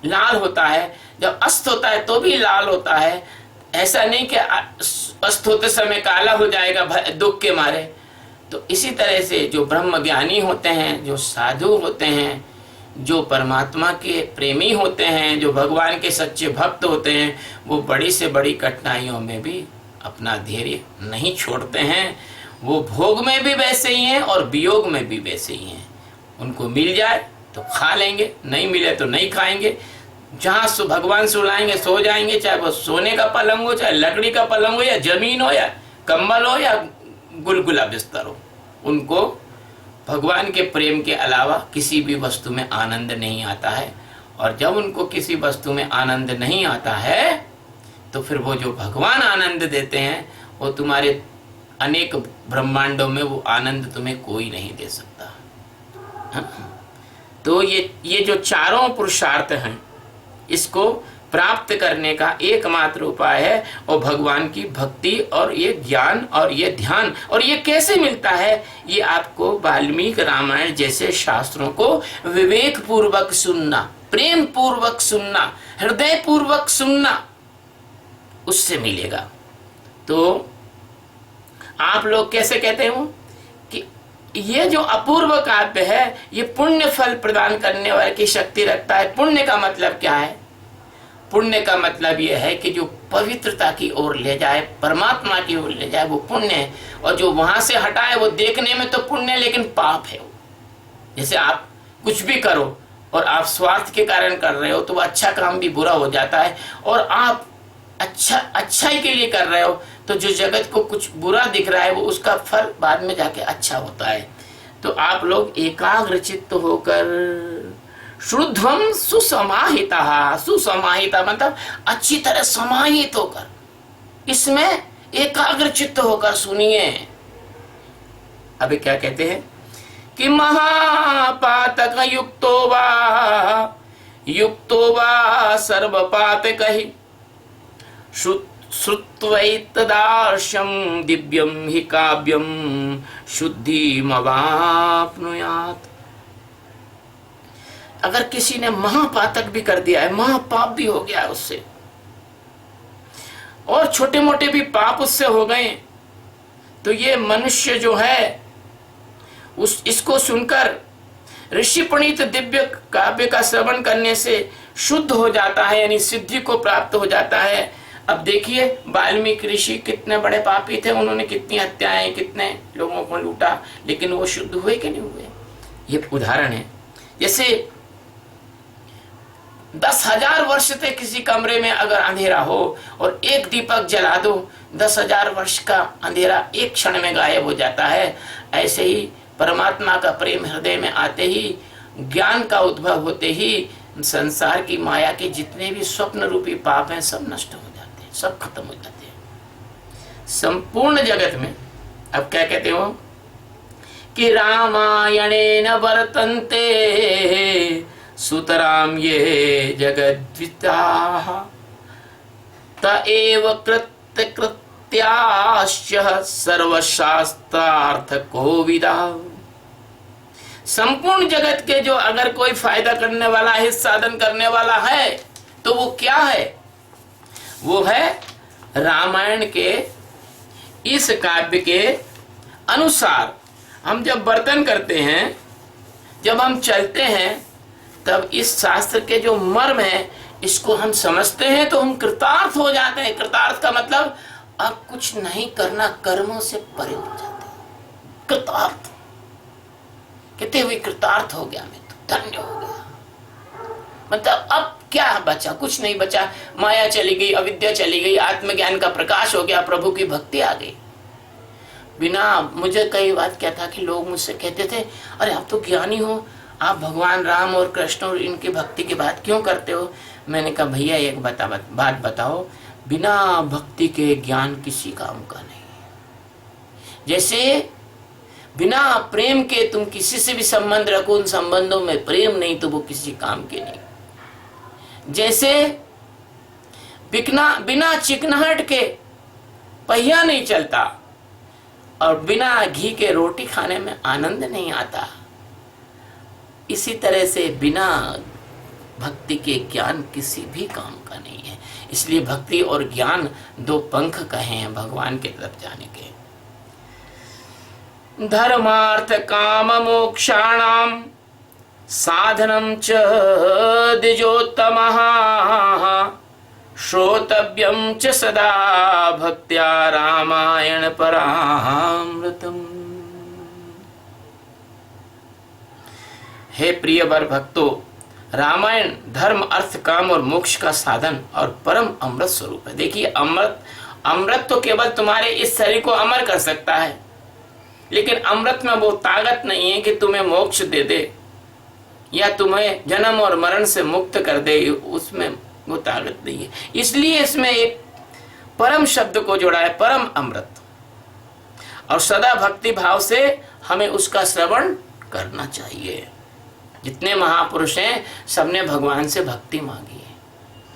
लाल होता है, जब अस्त होता है तो भी लाल होता है। ऐसा नहीं कि अस्त होते समय काला हो जाएगा दुख के मारे। तो इसी तरह से जो ब्रह्म ज्ञानी होते हैं, जो साधु होते हैं, जो परमात्मा के प्रेमी होते हैं, जो भगवान के सच्चे भक्त होते हैं, वो बड़ी से बड़ी कठिनाइयों में भी अपना धैर्य नहीं छोड़ते हैं। वो भोग में भी वैसे ही हैं और वियोग में भी वैसे ही हैं। उनको मिल जाए तो खा लेंगे, नहीं मिले तो नहीं खाएंगे। जहाँ भगवान सुलाएंगे सो जाएंगे, चाहे वो सोने का पलंग हो, चाहे लकड़ी का पलंग हो, या जमीन हो, या कंबल हो, या गुलगुला बिस्तर हो। उनको भगवान के प्रेम के अलावा किसी भी वस्तु में आनंद नहीं आता है। और जब उनको किसी वस्तु में आनंद नहीं आता है तो फिर वो जो भगवान आनंद देते हैं, वो तुम्हारे अनेक ब्रह्मांडों में वो आनंद तुम्हें कोई नहीं दे सकता। तो ये जो चारों पुरुषार्थ हैं, इसको प्राप्त करने का एकमात्र उपाय है और भगवान की भक्ति और ये ज्ञान और ये ध्यान। और ये कैसे मिलता है? ये आपको वाल्मीकि रामायण जैसे शास्त्रों को विवेक पूर्वक सुनना, प्रेम पूर्वक सुनना, हृदय पूर्वक सुनना, उससे मिलेगा। तो आप लोग कैसे कहते हो कि ये जो अपूर्व काव्य है ये पुण्य फल प्रदान करने वाले की शक्ति रखता है। पुण्य का मतलब क्या है? पुण्य का मतलब यह है कि जो पवित्रता की ओर ले जाए, परमात्मा की ओर ले जाए, वो पुण्य है। और जो वहां से हटाए वो देखने में तो पुण्य है लेकिन पाप है। जैसे आप कुछ भी करो और आप स्वार्थ के कारण कर रहे हो तो वो अच्छा काम भी बुरा हो जाता है, और आप अच्छाई के लिए कर रहे हो तो जो जगत को कुछ बुरा दिख रहा है वो उसका फल बाद में जाके अच्छा होता है। तो आप लोग एकाग्र चित्त होकर शुद्धम सुसमाहिता, सुसमाहिता मतलब अच्छी तरह समाहित होकर, इसमें एकाग्र चित्त होकर सुनिए। अभी क्या कहते हैं कि महापातक युक्तो वा सर्वपातकहि श्रुत्वैतदार्शं दिव्यं हि काव्यं शुद्धिमवाप्नुयात्। अगर किसी ने महापातक भी कर दिया है, महापाप भी हो गया है उससे, और छोटे मोटे भी पाप उससे हो गए, तो ये मनुष्य जो है इसको सुनकर ऋषि प्रणीत दिव्य काव्य का श्रवण करने से शुद्ध हो जाता है, यानी सिद्धि को प्राप्त हो जाता है। अब देखिए वाल्मीकि ऋषि कितने बड़े पापी थे, उन्होंने कितनी हत्याएं, कितने लोगों को लूटा, लेकिन वो शुद्ध हुए कि नहीं हुए? ये उदाहरण है। जैसे 10,000 वर्ष से किसी कमरे में अगर अंधेरा हो और एक दीपक जला दो, 10,000 वर्ष का अंधेरा एक क्षण में गायब हो जाता है। ऐसे ही परमात्मा का प्रेम हृदय में आते ही, ज्ञान का उद्भव होते ही, संसार की माया के जितने भी स्वप्न रूपी पाप हैं सब नष्ट हो जाते हैं, सब खत्म हो जाते हैं संपूर्ण जगत में। अब क्या कहते हो कि रामायणेन वर्तन्ते सुतराम ये जगद्विताः त एव कृत्याश्च सर्वशास्त्रार्थ कोविदाः। संपूर्ण जगत के जो अगर कोई फायदा करने वाला है, साधन करने वाला है, तो वो क्या है? वो है रामायण के इस काव्य के अनुसार हम जब वर्तन करते हैं, जब हम चलते हैं, तब इस शास्त्र के जो मर्म है इसको हम समझते हैं तो हम कृतार्थ हो जाते हैं। कृतार्थ का मतलब अब कुछ नहीं करना, कर्मों से परे हो जाते हैं। कृतार्थ कहते हुए कृतार्थ हो गया, मैं तो धन्य हो गया। मतलब अब क्या बचा? कुछ नहीं बचा। माया चली गई, अविद्या चली गई, आत्मज्ञान का प्रकाश हो गया, प्रभु की भक्ति आ गई। बिना मुझे कई बात क्या था कि लोग मुझसे कहते थे, अरे आप तो ज्ञानी हो, आप भगवान राम और कृष्ण और इनकी भक्ति की बात क्यों करते हो? मैंने कहा भैया एक बात बताओ, बिना भक्ति के ज्ञान किसी काम का नहीं है। जैसे बिना प्रेम के तुम किसी से भी संबंध रखो, उन संबंधों में प्रेम नहीं तो वो किसी काम के नहीं। जैसे बिना चिकनाहट के पहिया नहीं चलता, और बिना घी के रोटी खाने में आनंद नहीं आता, इसी तरह से बिना भक्ति के ज्ञान किसी भी काम का नहीं है। इसलिए भक्ति और ज्ञान दो पंख कहे हैं भगवान के तरफ जाने के। धर्मार्थ काम मोक्षाणाम साधनम च द्विजोत्तमः श्रोतव्यम च सदा भक्त्या रामायण परामृतम्। हे प्रिय वर भक्तों, रामायण धर्म अर्थ काम और मोक्ष का साधन और परम अमृत स्वरूप है। देखिए अमृत तो केवल तुम्हारे इस शरीर को अमर कर सकता है, लेकिन अमृत में वो ताकत नहीं है कि तुम्हें मोक्ष दे दे या तुम्हें जन्म और मरण से मुक्त कर दे, उसमें वो ताकत नहीं है। इसलिए इसमें एक परम शब्द को जोड़ा है, परम अमृत। और सदा भक्ति भाव से हमें उसका श्रवण करना चाहिए। जितने महापुरुष हैं सबने भगवान से भक्ति मांगी है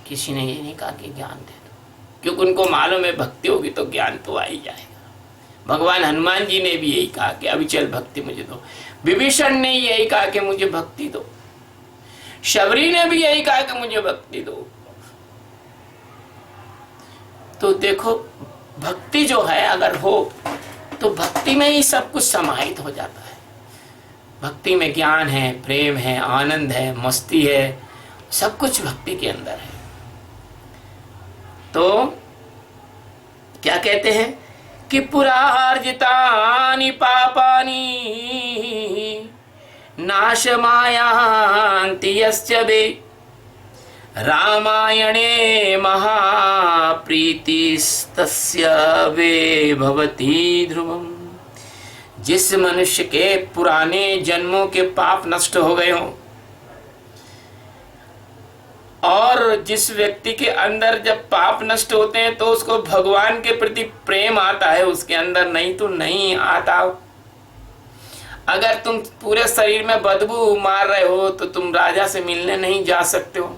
किसी ने ये नहीं कहा कि ज्ञान दे दो, क्योंकि उनको मालूम है भक्ति होगी तो ज्ञान तो आ ही जाएगा। भगवान हनुमान जी ने भी यही कहा कि अभी चल भक्ति मुझे दो। विभीषण ने यही कहा कि मुझे भक्ति दो। शबरी ने भी यही कहा कि मुझे भक्ति दो। तो देखो भक्ति जो है अगर हो तो भक्ति में ही सब कुछ समाहित हो जाता है। भक्ति में ज्ञान है, प्रेम है, आनंद है, मस्ती है, सब कुछ भक्ति के अंदर है। तो क्या कहते हैं कि पुरार्जितानि पापानि नाशमायान्ति यस्य वे रामायणे महाप्रीतिस्तस्य वे भवति ध्रुवम्। जिस मनुष्य के पुराने जन्मों के पाप नष्ट हो गए हों और जिस व्यक्ति के अंदर जब पाप नष्ट होते हैं तो उसको भगवान के प्रति प्रेम आता है उसके अंदर, नहीं तो नहीं आता। अगर तुम पूरे शरीर में बदबू मार रहे हो तो तुम राजा से मिलने नहीं जा सकते हो।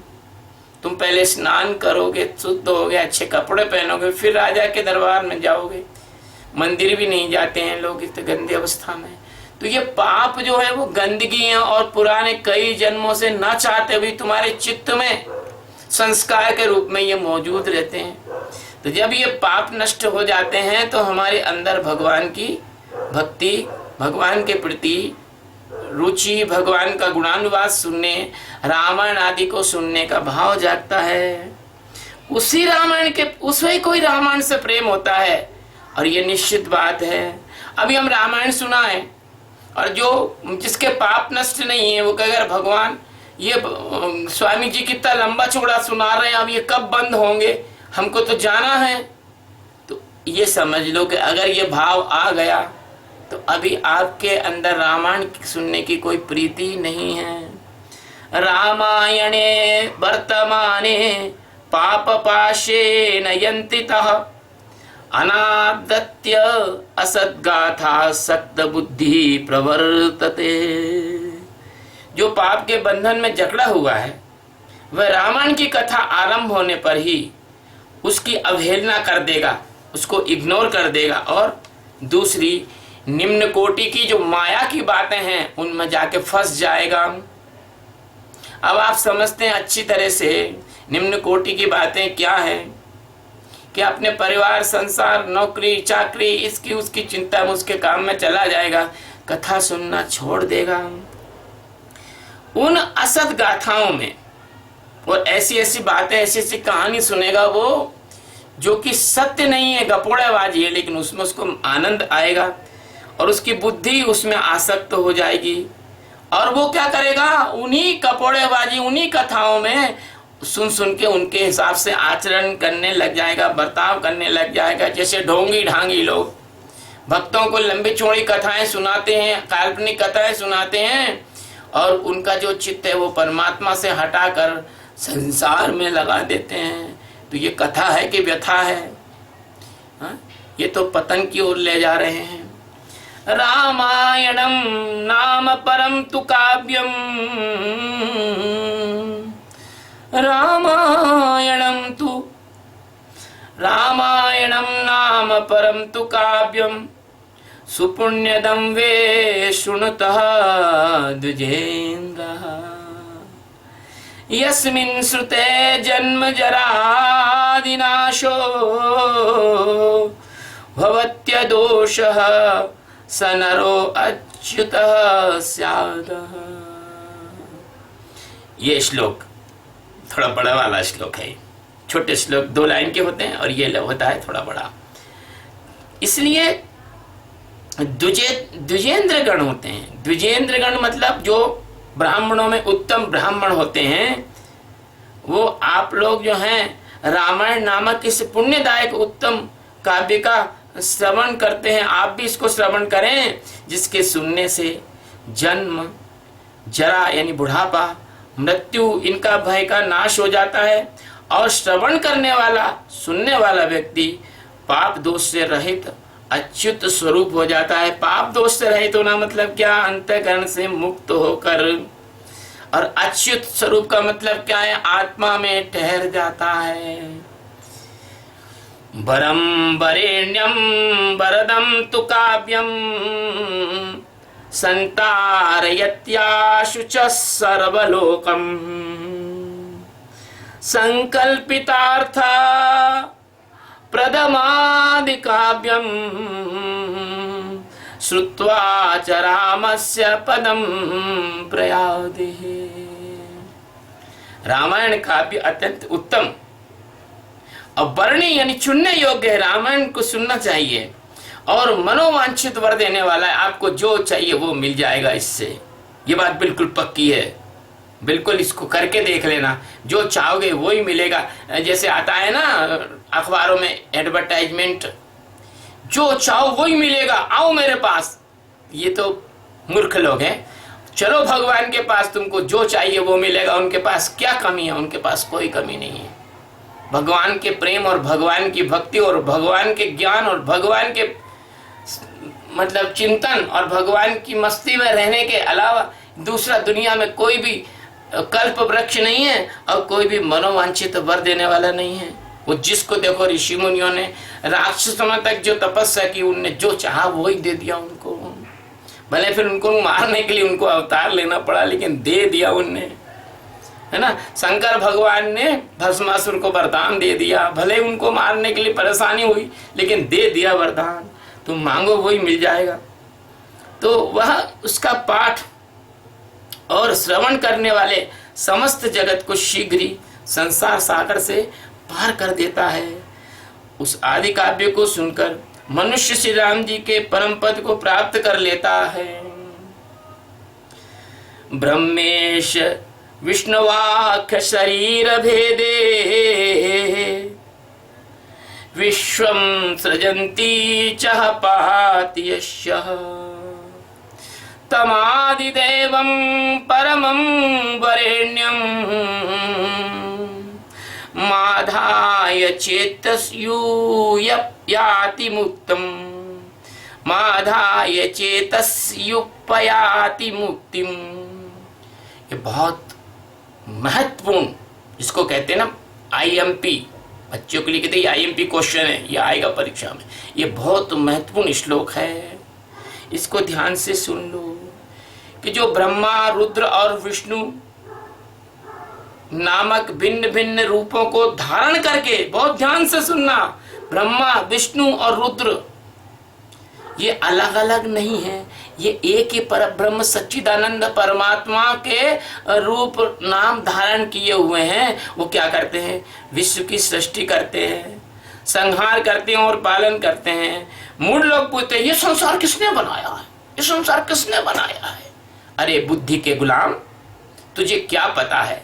तुम पहले स्नान करोगे, शुद्ध होगे, अच्छे कपड़े पहनोगे, फिर राजा के दरबार में जाओगे। मंदिर भी नहीं जाते हैं लोग इस गंदी अवस्था में। तो ये पाप जो है वो गंदगी है और पुराने कई जन्मों से न चाहते भी तुम्हारे चित्त में संस्कार के रूप में ये मौजूद रहते हैं। तो जब ये पाप नष्ट हो जाते हैं तो हमारे अंदर भगवान की भक्ति, भगवान के प्रति रुचि, भगवान का गुणानुवाद सुनने, रामायण आदि को सुनने का भाव जागता है। उसी रामायण के उसे कोई रामायण से प्रेम होता है और ये निश्चित बात है। अभी हम रामायण सुना है और जो जिसके पाप नष्ट नहीं है वो कहेगा भगवान ये स्वामी जी कितना लंबा चौड़ा सुना रहे हैं, अब ये कब बंद होंगे, हमको तो जाना है। तो ये समझ लो कि अगर ये भाव आ गया तो अभी आपके अंदर रामायण सुनने की कोई प्रीति नहीं है। रामायणे वर्तमाने पाप पाशे नयंतितः अनादत्य असद्गाथा सक्त बुद्धि प्रवर्तते। जो पाप के बंधन में जकड़ा हुआ है वह रामायण की कथा आरंभ होने पर ही उसकी अवहेलना कर देगा, उसको इग्नोर कर देगा और दूसरी निम्न कोटि की जो माया की बातें हैं उनमें जाके फंस जाएगा। अब आप समझते हैं अच्छी तरह से निम्न कोटि की बातें क्या है कि अपने परिवार, संसार, नौकरी, चाकरी, इसकी उसकी चिंता में उसके काम में चला जाएगा, कथा सुनना छोड़ देगा। उन असत गाथाओं में और ऐसी ऐसी बातें, ऐसी ऐसी कहानी सुनेगा वो जो कि सत्य नहीं है, गपोड़ेबाजी है, लेकिन उसमें उसको आनंद आएगा और उसकी बुद्धि उसमें आसक्त हो जाएगी और वो क्या करेगा, उन्हीं कपोड़ेबाजी, उन्हीं कथाओं में सुन सुन के उनके हिसाब से आचरण करने लग जाएगा, बर्ताव करने लग जाएगा। जैसे ढोंगी ढांगी लोग भक्तों को लंबी चौड़ी कथाएं सुनाते हैं, काल्पनिक कथाएं सुनाते हैं और उनका जो चित्त है वो परमात्मा से हटाकर संसार में लगा देते हैं। तो ये कथा है कि व्यथा है? ये तो पतन की ओर ले जा रहे हैं। रामायणम नाम परम तु काव्यम, रामायणम नाम परम तु काव्यम सुपुण्यदं वे शृणुतः द्विजेन्द्रः। यस्मिन् श्रुते जन्म जरादिनाशो भवत्यदोषः स नरो अच्युतः स्यादः। ये श्लोक थोड़ा बड़ा वाला श्लोक है। छोटे श्लोक 2 लाइन के होते हैं और ये होता है थोड़ा बड़ा। इसलिए द्विजेंद्र गण होते हैं। द्विजेंद्र गण मतलब जो ब्राह्मणों में उत्तम ब्राह्मण होते हैं, वो आप लोग जो हैं रामायण नामक इस पुण्यदायक उत्तम काव्य का श्रवण करते हैं। आप भी इसको श्रवण करें, जिसके सुनने से जन्म, जरा यानी बुढ़ापा, मृत्यु, इनका भय का नाश हो जाता है और श्रवण करने वाला, सुनने वाला व्यक्ति पाप दोष से रहित अच्युत स्वरूप हो जाता है। पाप दोष से रहित होना मतलब क्या? अंतःकरण से मुक्त होकर और अच्युत स्वरूप का मतलब क्या है? आत्मा में ठहर जाता है। वरम वरेण्यम वरदम तु काव्यम संतारयत्याशु च सर्वलोकम संकल्पितार्थ प्रदमादि काव्यम श्रुत्वा च रामस्य पदम प्रयादे। रामायण काव्य अत्यंत उत्तम और वर्णी यानी चुनने योग्य है। रामायण को सुनना चाहिए और मनोवांछित वर देने वाला है। आपको जो चाहिए वो मिल जाएगा इससे, ये बात बिल्कुल पक्की है। बिल्कुल इसको करके देख लेना, जो चाहोगे वो ही मिलेगा। जैसे आता है ना अखबारों में एडवर्टाइजमेंट, जो चाहो वो ही मिलेगा, आओ मेरे पास। ये तो मूर्ख लोग हैं। चलो भगवान के पास, तुमको जो चाहिए वो मिलेगा। उनके पास क्या कमी है? उनके पास कोई कमी नहीं है। भगवान के प्रेम और भगवान की भक्ति और भगवान के ज्ञान और भगवान के मतलब चिंतन और भगवान की मस्ती में रहने के अलावा दूसरा दुनिया में कोई भी कल्प वृक्ष नहीं है और कोई भी मनोवांछित वर देने वाला नहीं है। वो जिसको देखो, ऋषि मुनियों ने राक्षसों तक जो तपस्या की, उनने जो चाहा वो ही दे दिया उनको। भले फिर उनको मारने के लिए उनको अवतार लेना पड़ा, लेकिन दे दिया उनने, है ना। शंकर भगवान ने भस्मासुर को वरदान दे दिया, भले उनको मारने के लिए परेशानी हुई लेकिन दे दिया वरदान। तुम मांगो वही मिल जाएगा। तो वह उसका पाठ और श्रवण करने वाले समस्त जगत को शीघ्र ही संसार सागर से पार कर देता है। उस आदि काव्य को सुनकर मनुष्य श्री राम जी के परम पद को प्राप्त कर लेता है। ब्रह्मेश विष्णुवाख्य शरीर भेदे विश्वं सृजन्ति चह पाति यश्यः तमादिदेवं परमं वरेण्यं माधाय चेतस्यूपयाति मुक्तिं माधाय चेतस्यूपयाति मुक्तिं। ये बहुत महत्वपूर्ण, इसको कहते हैं ना IMP, बच्चों के लिए कहते हैं IMP क्वेश्चन है, ये आएगा परीक्षा में। ये बहुत महत्वपूर्ण श्लोक है, इसको ध्यान से सुन लो कि जो ब्रह्मा रुद्र और विष्णु नामक भिन्न भिन्न रूपों को धारण करके, बहुत ध्यान से सुनना, ब्रह्मा विष्णु और रुद्र ये अलग अलग नहीं है, ये एक ही परब्रह्म सच्चिदानंद परमात्मा के रूप नाम धारण किए हुए हैं। वो क्या करते हैं? विश्व की सृष्टि करते हैं, संहार करते हैं और पालन करते हैं। मूढ़ लोग पूछते हैं ये संसार किसने बनाया है, ये संसार किसने बनाया है? अरे बुद्धि के गुलाम, तुझे क्या पता है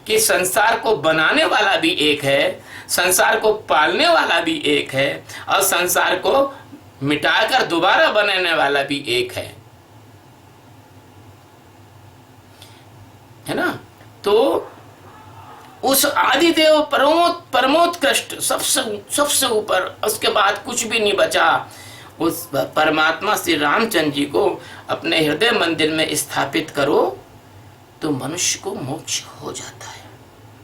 कि संसार को बनाने वाला भी एक है, संसार को पालने वाला भी एक है और संसार को मिटाकर दोबारा बनाने वाला भी एक है ना। तो उस आदिदेव परमोत्कृष्ट सबसे ऊपर, उसके बाद कुछ भी नहीं बचा, उस परमात्मा श्री रामचंद्र जी को अपने हृदय मंदिर में स्थापित करो तो मनुष्य को मोक्ष हो जाता है,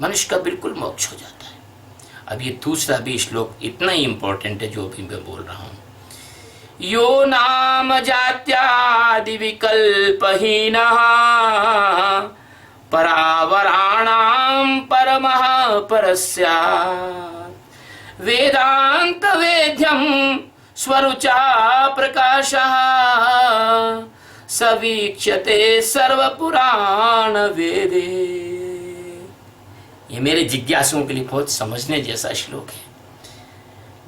मनुष्य का बिल्कुल मोक्ष हो जाता है। अब ये दूसरा भी श्लोक इतना ही इंपॉर्टेंट है जो भी मैं बोल रहा हूं। यो नाम जात्यादि विकल्पहीनः परावराणां परमः परस्यात् वेदांत वेद्यं स्वरुचा प्रकाशः सवीक्ष्यते सर्वपुराण वेदे। ये मेरे जिज्ञासुओं के लिए बहुत समझने जैसा श्लोक है।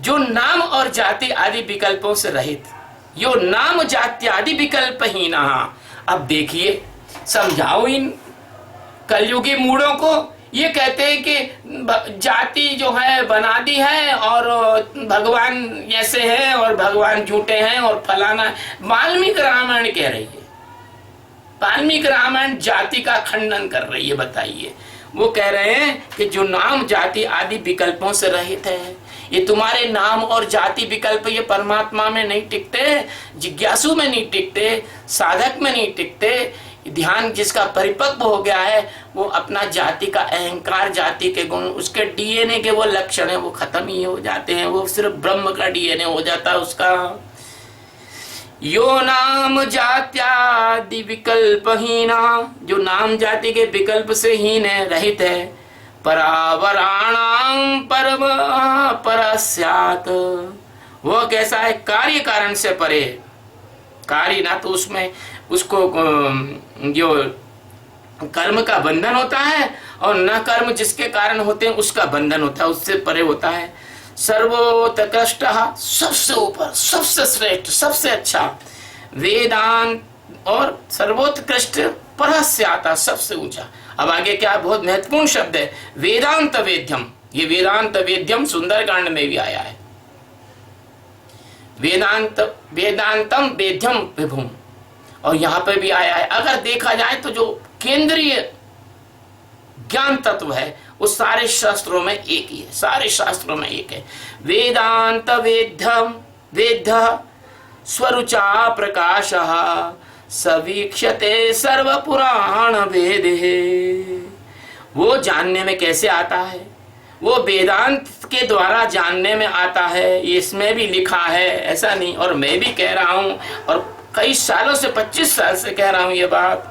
जो नाम और जाति आदि विकल्पों से रहित, यो नाम जाति आदि विकल्पहीन। अब देखिए, समझाओ इन कलयुगी मूढ़ों को। ये कहते हैं कि जाति जो है बना दी है और भगवान ऐसे हैं और भगवान झूठे हैं और फलाना। वाल्मीकि रामायण कह रही है, वाल्मीकि रामायण जाति का खंडन कर रही है। बताइए, वो कह रहे हैं कि जो नाम जाति आदि विकल्पों से रहित है, ये तुम्हारे नाम और जाति विकल्प ये परमात्मा में नहीं टिकते, जिज्ञासु में नहीं टिकते, साधक में नहीं टिकते, ध्यान जिसका परिपक्व हो गया है वो अपना जाति का अहंकार, जाति के गुण, उसके डीएनए के वो लक्षण है वो खत्म ही हो जाते हैं। वो सिर्फ ब्रह्म का डीएनए हो जाता है उसका। यो नाम जात्यादि विकल्पहीना, जो नाम जाति के विकल्प से हीन है, रहित है। परावराणाम परम परस्यात्, वो कैसा है? कार्य कारण से परे। कार्य ना तो उसमें उसको जो कर्म का बंधन होता है और न कर्म जिसके कारण होते हैं उसका बंधन होता है, उससे परे होता है। सर्वोत्कृष्ट, सबसे ऊपर, सबसे श्रेष्ठ, सबसे अच्छा। वेदांत, और सर्वोत्कृष्ट परस्यात्, सबसे ऊंचा। अब आगे क्या बहुत महत्वपूर्ण शब्द है, वेदांत वेद्यम। ये वेदांत वेद्यम सुंदरकांड में भी आया है। वेदांतम वेद्यम विभुम, और यहां पर भी आया है। अगर देखा जाए तो जो केंद्रीय ज्ञान तत्व है वो सारे शास्त्रों में एक ही है, सारे शास्त्रों में एक है। वेदांत वेद्यम वेद्य स्वरुचा प्रकाशः सवीक्षते सर्व पुराण वेदे। वो जानने में कैसे आता है? वो वेदांत के द्वारा जानने में आता है, इसमें भी लिखा है, ऐसा नहीं। और मैं भी कह रहा हूं, और कई सालों से, 25 साल से कह रहा हूं ये बात।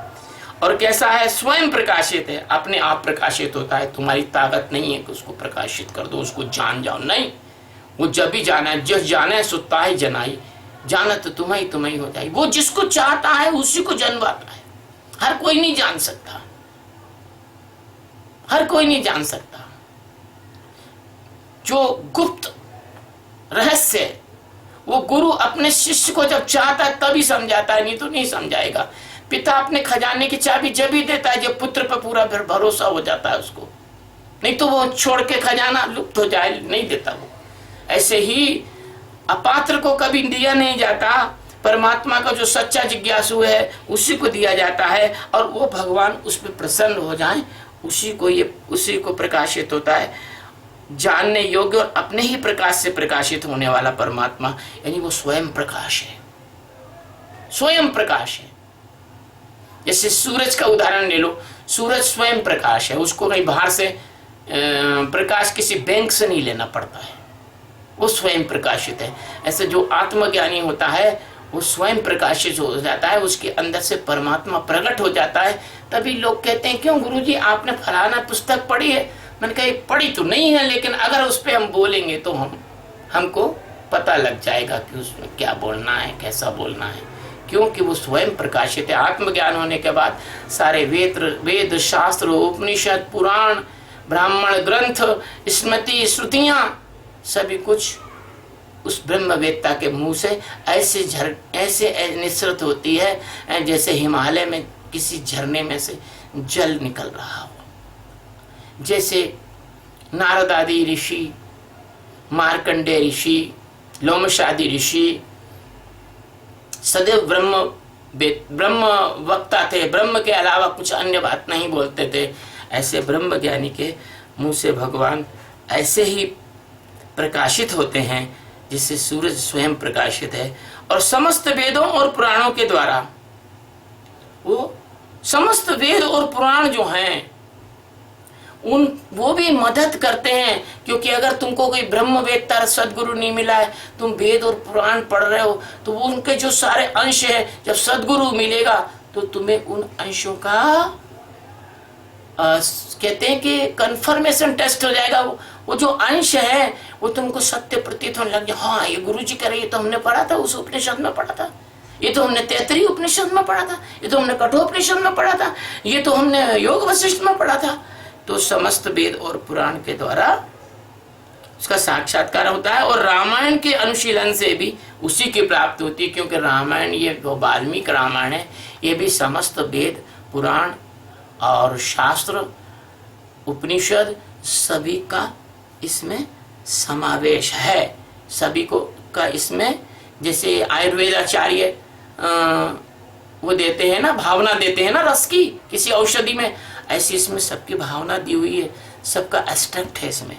और कैसा है? स्वयं प्रकाशित है, अपने आप प्रकाशित होता है। तुम्हारी ताकत नहीं है कि उसको प्रकाशित कर दो, उसको जान जाओ, नहीं। वो जब भी जाना है, जिस जाने सुता है जनाई, जाना तो तुम्हें हो जाए। वो जिसको चाहता है उसी को जन्माता है। हर कोई नहीं जान सकता, हर कोई नहीं जान सकता। जो गुप्त रहस्य वो गुरु अपने शिष्य को जब चाहता है तभी समझाता है, नहीं तो नहीं समझाएगा। पिता अपने खजाने की चाबी जब ही देता है जब पुत्र पर पूरा भरोसा हो जाता है उसको, नहीं तो वो छोड़ के खजाना लुप्त हो जाए, नहीं देता वो। ऐसे ही अपात्र को कभी दिया नहीं जाता, परमात्मा का जो सच्चा जिज्ञासु है उसी को दिया जाता है, और वो भगवान उस पर प्रसन्न हो जाए, उसी को प्रकाशित होता है। जानने योग्य और अपने ही प्रकाश से प्रकाशित होने वाला परमात्मा, यानी वो स्वयं प्रकाश है, स्वयं प्रकाश है। जैसे सूरज का उदाहरण ले लो, सूरज स्वयं प्रकाश है, उसको कहीं बाहर से प्रकाश किसी बैंक से नहीं लेना पड़ता है, वो स्वयं प्रकाशित है। ऐसे जो आत्मज्ञानी होता है वो स्वयं प्रकाशित हो जाता है, उसके अंदर से परमात्मा प्रकट हो जाता है। तभी लोग कहते हैं क्यों गुरुजी आपने फलाना पुस्तक पढ़ी है? मैंने कहा पढ़ी तो नहीं है, लेकिन अगर उस पर हम बोलेंगे तो हमको पता लग जाएगा कि उसमें क्या बोलना है, कैसा बोलना है, क्योंकि वो स्वयं प्रकाशित है। आत्मज्ञान होने के बाद सारे वेद शास्त्र, उपनिषद, पुराण, ब्राह्मण ग्रंथ, स्मृति, श्रुतियां, सभी कुछ उस ब्रह्मवेत्ता के मुंह से ऐसे निसृत होती है जैसे हिमालय में किसी झरने में से जल निकल रहा हो। जैसे नारद आदि ऋषि, मार्कंडेय ऋषि, लोमशादि ऋषि सदैव ब्रह्म वक्ता थे, ब्रह्म के अलावा कुछ अन्य बात नहीं बोलते थे। ऐसे ब्रह्म ज्ञानी के मुंह से भगवान ऐसे ही प्रकाशित होते हैं जिससे सूरज स्वयं प्रकाशित है। और समस्त वेदों और पुराणों के द्वारा, वो समस्त वेद और पुराण जो हैं वो भी मदद करते हैं, क्योंकि अगर तुमको कोई ब्रह्मवेत्ता सदगुरु नहीं मिला है, तुम वेद और पुराण पढ़ रहे हो, तो वो उनके जो सारे अंश है, जब सदगुरु मिलेगा तो तुम्हें उन अंशों का कहते हैं कि कंफर्मेशन टेस्ट हो जाएगा। वो जो अंश है वो तुमको सत्य प्रतीत होने लग जाए। हाँ, ये गुरु जी कह रहे, ये तो हमने पढ़ा था, उस उपनिषद में पढ़ा था, ये तो हमने तैतरीय उपनिषद में पढ़ा था, ये तो हमने कठोपनिषद में पढ़ा था, ये तो हमने योग वशिष्ठ में पढ़ा था। तो समस्त वेद और पुराण के द्वारा उसका साक्षात्कार होता है। और रामायण के अनुशीलन से भी उसी की प्राप्ति होती है, क्योंकि रामायण ये वाल्मीकि रामायण है, ये भी समस्त वेद पुराण और शास्त्र उपनिषद सभी का इसमें समावेश है। सभी को का इसमें, जैसे आयुर्वेदाचार्य वो देते हैं ना, भावना देते हैं ना रस की किसी औषधि में, ऐसी इसमें सबकी भावना दी हुई है, सबका एस्ट्रक्ट है इसमें।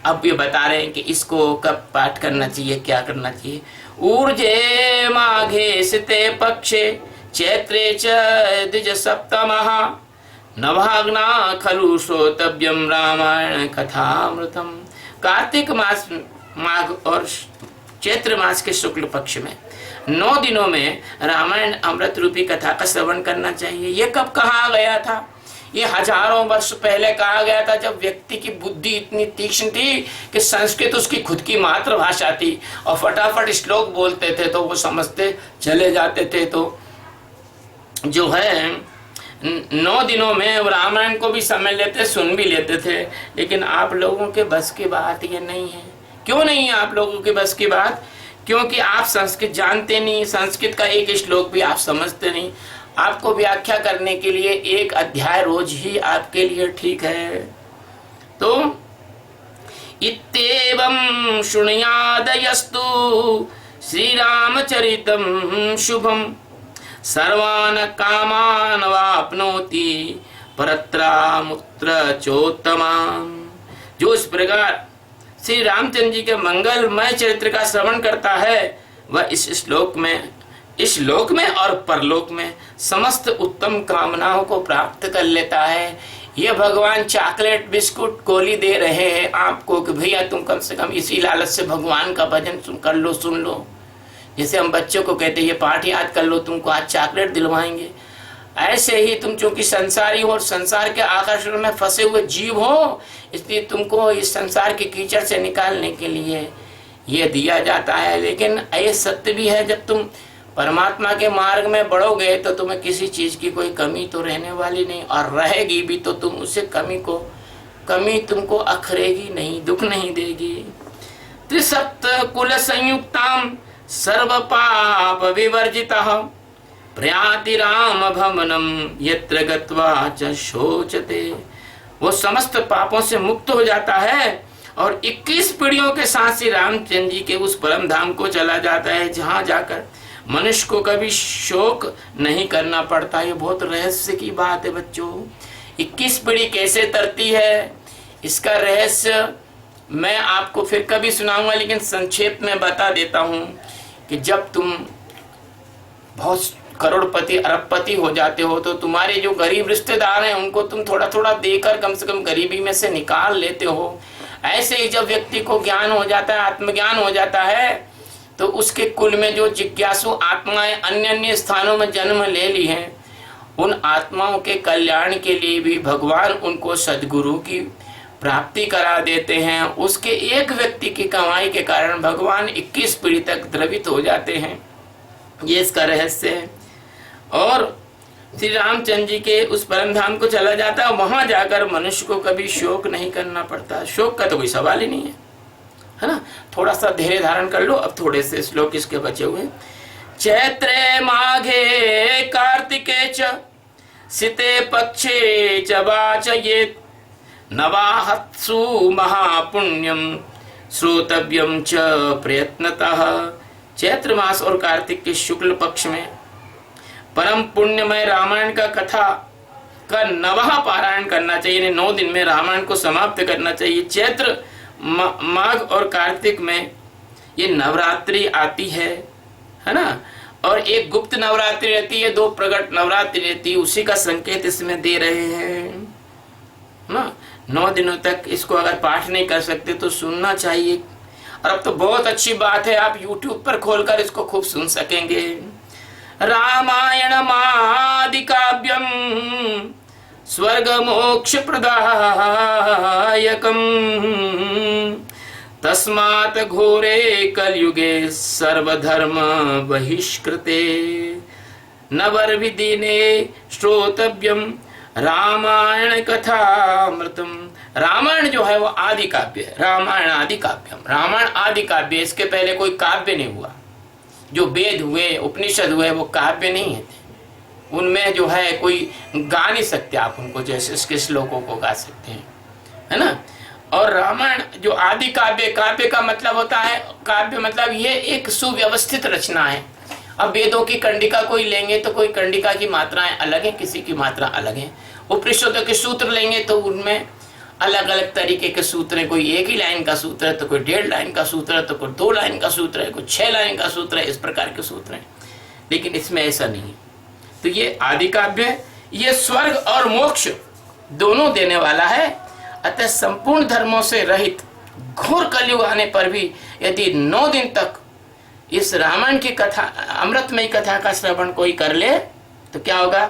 अब ये बता रहे हैं कि इसको कब पाठ करना चाहिए, क्या करना चाहिए। ऊर्जे माघे सिते पक्षे चैत्रे च द्विज सप्तमः नवाग्ना खलु श्रोतव्यम रामायण कथामृतम। कार्तिक मास माघ और चैत्र मास के शुक्ल पक्ष में 9 दिनों में रामायण अमृत रूपी कथा का श्रवण करना चाहिए। ये कब कहा गया था? ये हजारों वर्ष पहले कहा गया था, जब व्यक्ति की बुद्धि इतनी तीक्ष्ण थी कि संस्कृत उसकी खुद की मातृभाषा थी और फटाफट श्लोक बोलते थे तो वो समझते चले जाते थे। तो जो है 9 दिनों में रामायण को भी समझ लेते, सुन भी लेते थे। लेकिन आप लोगों के बस की बात ये नहीं है। क्यों नहीं है आप लोगों के बस की बात? क्योंकि आप संस्कृत जानते नहीं, संस्कृत का एक श्लोक भी आप समझते नहीं। आपको व्याख्या करने के लिए एक अध्याय रोज ही आपके लिए ठीक है। तो इत्येवं शृणुयादयस्तु श्री रामचरितम शुभम सर्वान् कामान् वाप्नोति परत्रामुत्र चोत्तमाम्। जो इस प्रकार श्री रामचंद्र जी के मंगलमय चरित्र का श्रवण करता है वह इस श्लोक में और परलोक में समस्त उत्तम कामनाओं को प्राप्त कर लेता है। ये भगवान चॉकलेट बिस्कुट गोली दे रहे हैं आपको कि भैया तुम कम से कम इसी लालच से भगवान का भजन कर लो, सुन लो। जैसे हम बच्चों को कहते हैं ये पाठ याद कर लो, तुमको आज चॉकलेट दिलवाएंगे। ऐसे ही तुम चूंकि संसारी हो और संसार के आकर्षण में फंसे हुए जीव हो, इसलिए तुमको इस संसार के कीचड़ से निकालने के लिए ये दिया जाता है। लेकिन ये सत्य भी है, जब तुम परमात्मा के मार्ग में बढ़ोगे तो तुम्हें किसी चीज की कोई कमी तो रहने वाली नहीं, और रहेगी भी तो तुम उससे कमी तुमको अखरेगी नहीं, दुख नहीं देगी। त्रिसप्त कुल संयुक्ताम सर्व पाप विवर्जितः प्रयाति राम भवनम यत्र गत्वा च शोचते। वो समस्त पापों से मुक्त हो जाता है और 21 पीढ़ियों के साथ श्री रामचंद्र जी के उस परम धाम को चला जाता है, जहां जाकर मनुष्य को कभी शोक नहीं करना पड़ता। ये बहुत रहस्य की बात है बच्चों। 21 पीढ़ी कैसे तरती है इसका रहस्य मैं आपको फिर कभी सुनाऊंगा, लेकिन संक्षेप में बता देता हूं कि जब तुम बहुत करोड़पति अरबपति हो जाते हो तो तुम्हारे जो गरीब रिश्तेदार हैं उनको तुम थोड़ा थोड़ा देकर कम से कम गरीबी में से निकाल लेते हो। ऐसे ही जब व्यक्ति को ज्ञान हो जाता है, आत्मज्ञान हो जाता है, तो उसके कुल में जो जिज्ञासु आत्माएं अन्य अन्य स्थानों में जन्म ले ली हैं, उन आत्माओं के कल्याण के लिए भी भगवान उनको सद्गुरु की प्राप्ति करा देते हैं। उसके एक व्यक्ति की कमाई के कारण भगवान 21 पीढ़ी तक द्रवित हो जाते हैं। ये इसका रहस्य है। और श्री रामचंद्र जी के उस परम धाम को चला जाता है, वहां जाकर मनुष्य को कभी शोक नहीं करना पड़ता। शोक का तो कोई सवाल ही नहीं है ना। थोड़ा सा धैर्य धारण कर लो। अब थोड़े से श्लोक इसके बचे हुए। चैत्रे माघे कार्तिके च सिते पक्षे च वाचयेत् नवाहत्सु महापुण्यम श्रोतव्यम च प्रयत्नतः। चैत्र मास और कार्तिक के शुक्ल पक्ष में परम पुण्यमय रामायण का कथा का 9वां पारायण करना चाहिए। 9 दिन में रामायण को समाप्त करना चाहिए। चैत्र माघ और कार्तिक में ये नवरात्रि आती है ना। और एक गुप्त नवरात्रि रहती है, 2 प्रकट नवरात्रि रहती है। उसी का संकेत इसमें दे रहे हैं ना। 9 दिनों तक इसको अगर पाठ नहीं कर सकते तो सुनना चाहिए। और अब तो बहुत अच्छी बात है, आप YouTube पर खोलकर इसको खूब सुन सकेंगे। रामायण आदि काव्यम स्वर्ग मोक्ष प्रदायकम तस्मात् घोरे कलयुगे सर्वधर्म बहिष्कृते नवर्विदिने श्रोतव्यम रामायण कथामृतम। रामायण जो है वो आदि काव्य है। रामायण आदि काव्यम, रामायण आदि काव्य। इसके पहले कोई काव्य नहीं हुआ। जो वेद हुए, उपनिषद हुए, वो काव्य नहीं है। उनमें जो है कोई गा नहीं सकते आप उनको, जैसे इसके श्लोकों को गा सकते हैं, है ना। और रामायण जो आदि काव्य, काव्य का मतलब होता है, काव्य मतलब ये एक सुव्यवस्थित रचना है। अब वेदों की कंडिका कोई लेंगे तो कोई कंडिका की मात्राएं अलग है, किसी की मात्रा अलग है। उपनिषदों के सूत्र लेंगे तो उनमें अलग अलग तरीके के सूत्र हैं। कोई 1 ही लाइन का सूत्र है, तो कोई 1.5 लाइन का सूत्र है, तो कोई 2 लाइन का सूत्र है, कोई 6 लाइन का सूत्र है। इस प्रकार के सूत्र हैं। लेकिन इसमें ऐसा नहीं है। तो ये आदि काव्य है, ये स्वर्ग और मोक्ष दोनों देने वाला है। अतः संपूर्ण धर्मों से रहित घोर कलयुग आने पर भी यदि 9 दिन तक इस रामायण की कथा, अमृतमयी कथा का श्रवण कोई कर ले तो क्या होगा?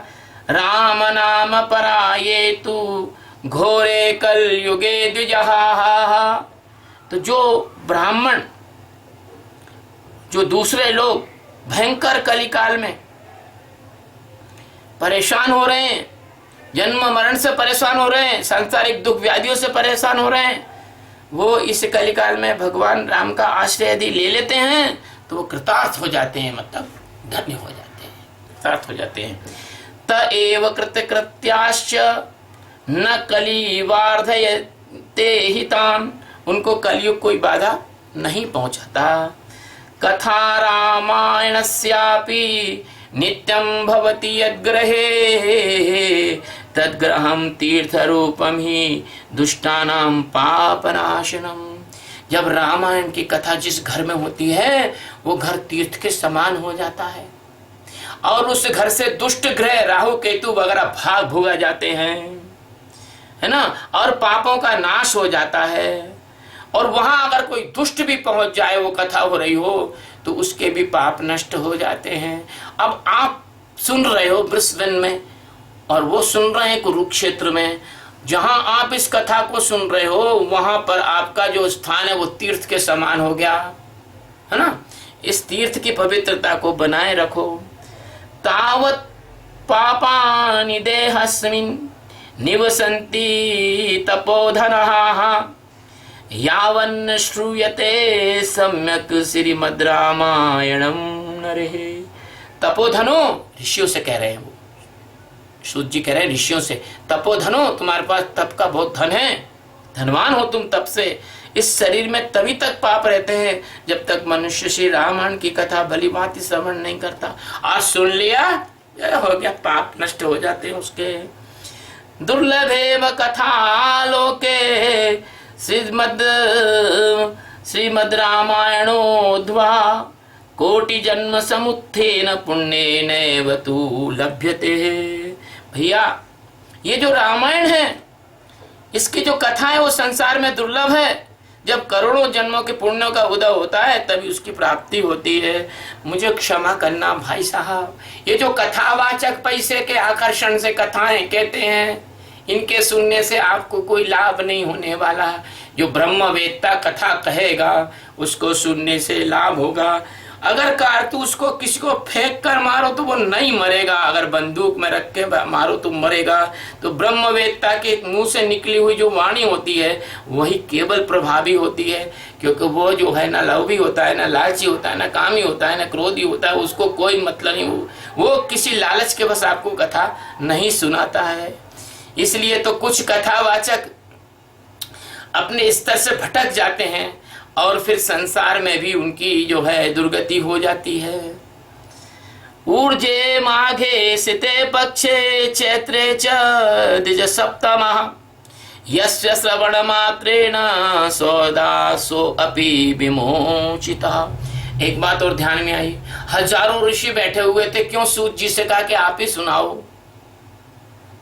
राम नाम पराये तु घोरे कलयुगे द्विजहा। तो जो ब्राह्मण, जो दूसरे लोग भयंकर कलिकाल में परेशान हो रहे हैं, जन्म मरण से परेशान हो रहे हैं, सांसारिक दुख व्याधियों से परेशान हो रहे हैं, वो इस कलिकाल में भगवान राम का आश्रय यदि ले लेते हैं तो वो कृतार्थ हो जाते हैं, मतलब धन्य हो जाते हैं, कृतार्थ हो जाते हैं। त एव कृतकृत्याश्च न कलिवार्धयते हितान्, उनको कलयुग कोई बाधा नहीं पहुंचाता। कथा रामायणस्यापि नित्यं भवति यद्ग्रहे तद्ग्रहं तीर्थरूपं हि दुष्टानां पापनाशनम। जब रामायण की कथा जिस घर में होती है वो घर तीर्थ के समान हो जाता है और उस घर से दुष्ट ग्रह राहु केतु वगैरह भाग भूगा जाते हैं, है ना, और पापों का नाश हो जाता है। और वहां अगर कोई दुष्ट भी पहुंच जाए, वो कथा हो रही हो, तो उसके भी पाप नष्ट हो जाते हैं। अब आप सुन रहे हो ब्रिस्बेन में और वो सुन रहे हैं कुरुक्षेत्र में। जहां आप इस कथा को सुन रहे हो वहां पर आपका जो स्थान है वो तीर्थ के समान हो गया, है ना। इस तीर्थ की पवित्रता को बनाए रखो। तावत पापानि देहस्मिन् निवसन्ति तपोधनः यावन् श्रूयते सम्यक श्रीमद् रामायणम नरेः। तपोधनो ऋषियों से कह रहे हैं, वो सूत जी कह रहे हैं ऋषियों से, तपोधनो तुम्हारे पास तप का बहुत धन है, धनवान हो तुम तप से। इस शरीर में तभी तक पाप रहते हैं जब तक मनुष्य श्री रामायण की कथा भली भांति श्रवण नहीं करता। आज सुन लिया, हो गया, पाप नष्ट हो जाते हैं उसके। दुर्लभेव कथा लोके श्रीमद् रामायणोद्वा कोटि जन्म समुत्थेन पुण्येनैव तु लभ्यते। भैया ये जो रामायण है, इसकी जो कथा है वो संसार में दुर्लभ है। जब करोड़ों जन्मों के पुण्यों का उदय होता है तभी उसकी प्राप्ति होती है। मुझे क्षमा करना भाई साहब, ये जो कथावाचक पैसे के आकर्षण से कथाएं कहते हैं, इनके सुनने से आपको कोई लाभ नहीं होने वाला। जो ब्रह्मवेत्ता कथा कहेगा उसको सुनने से लाभ होगा। अगर कारतूस को किसी को फेंक कर मारो तो वो नहीं मरेगा, अगर बंदूक में रख के मारो तो मरेगा। तो ब्रह्मवेत्ता के मुंह से निकली हुई जो वाणी होती है वही केवल प्रभावी होती है, क्योंकि वो जो है ना लोभी होता है, ना लालची होता है, ना कामी होता है, ना क्रोधी होता है, उसको कोई मतलब नहीं। वो किसी लालच के बस आपको कथा नहीं सुनाता है। इसलिए तो कुछ कथावाचक अपने स्तर से भटक जाते हैं और फिर संसार में भी उनकी जो है दुर्गति हो जाती है। ऊर्जे माघे सिते पक्षे चैत्रे च द्विज सप्तमः यस्य श्रवण मात्रेण सौदासो अपि विमोचितः। एक बात और ध्यान में आई, हजारों ऋषि बैठे हुए थे, क्यों सूत जी से कहा कि आप ही सुनाओ?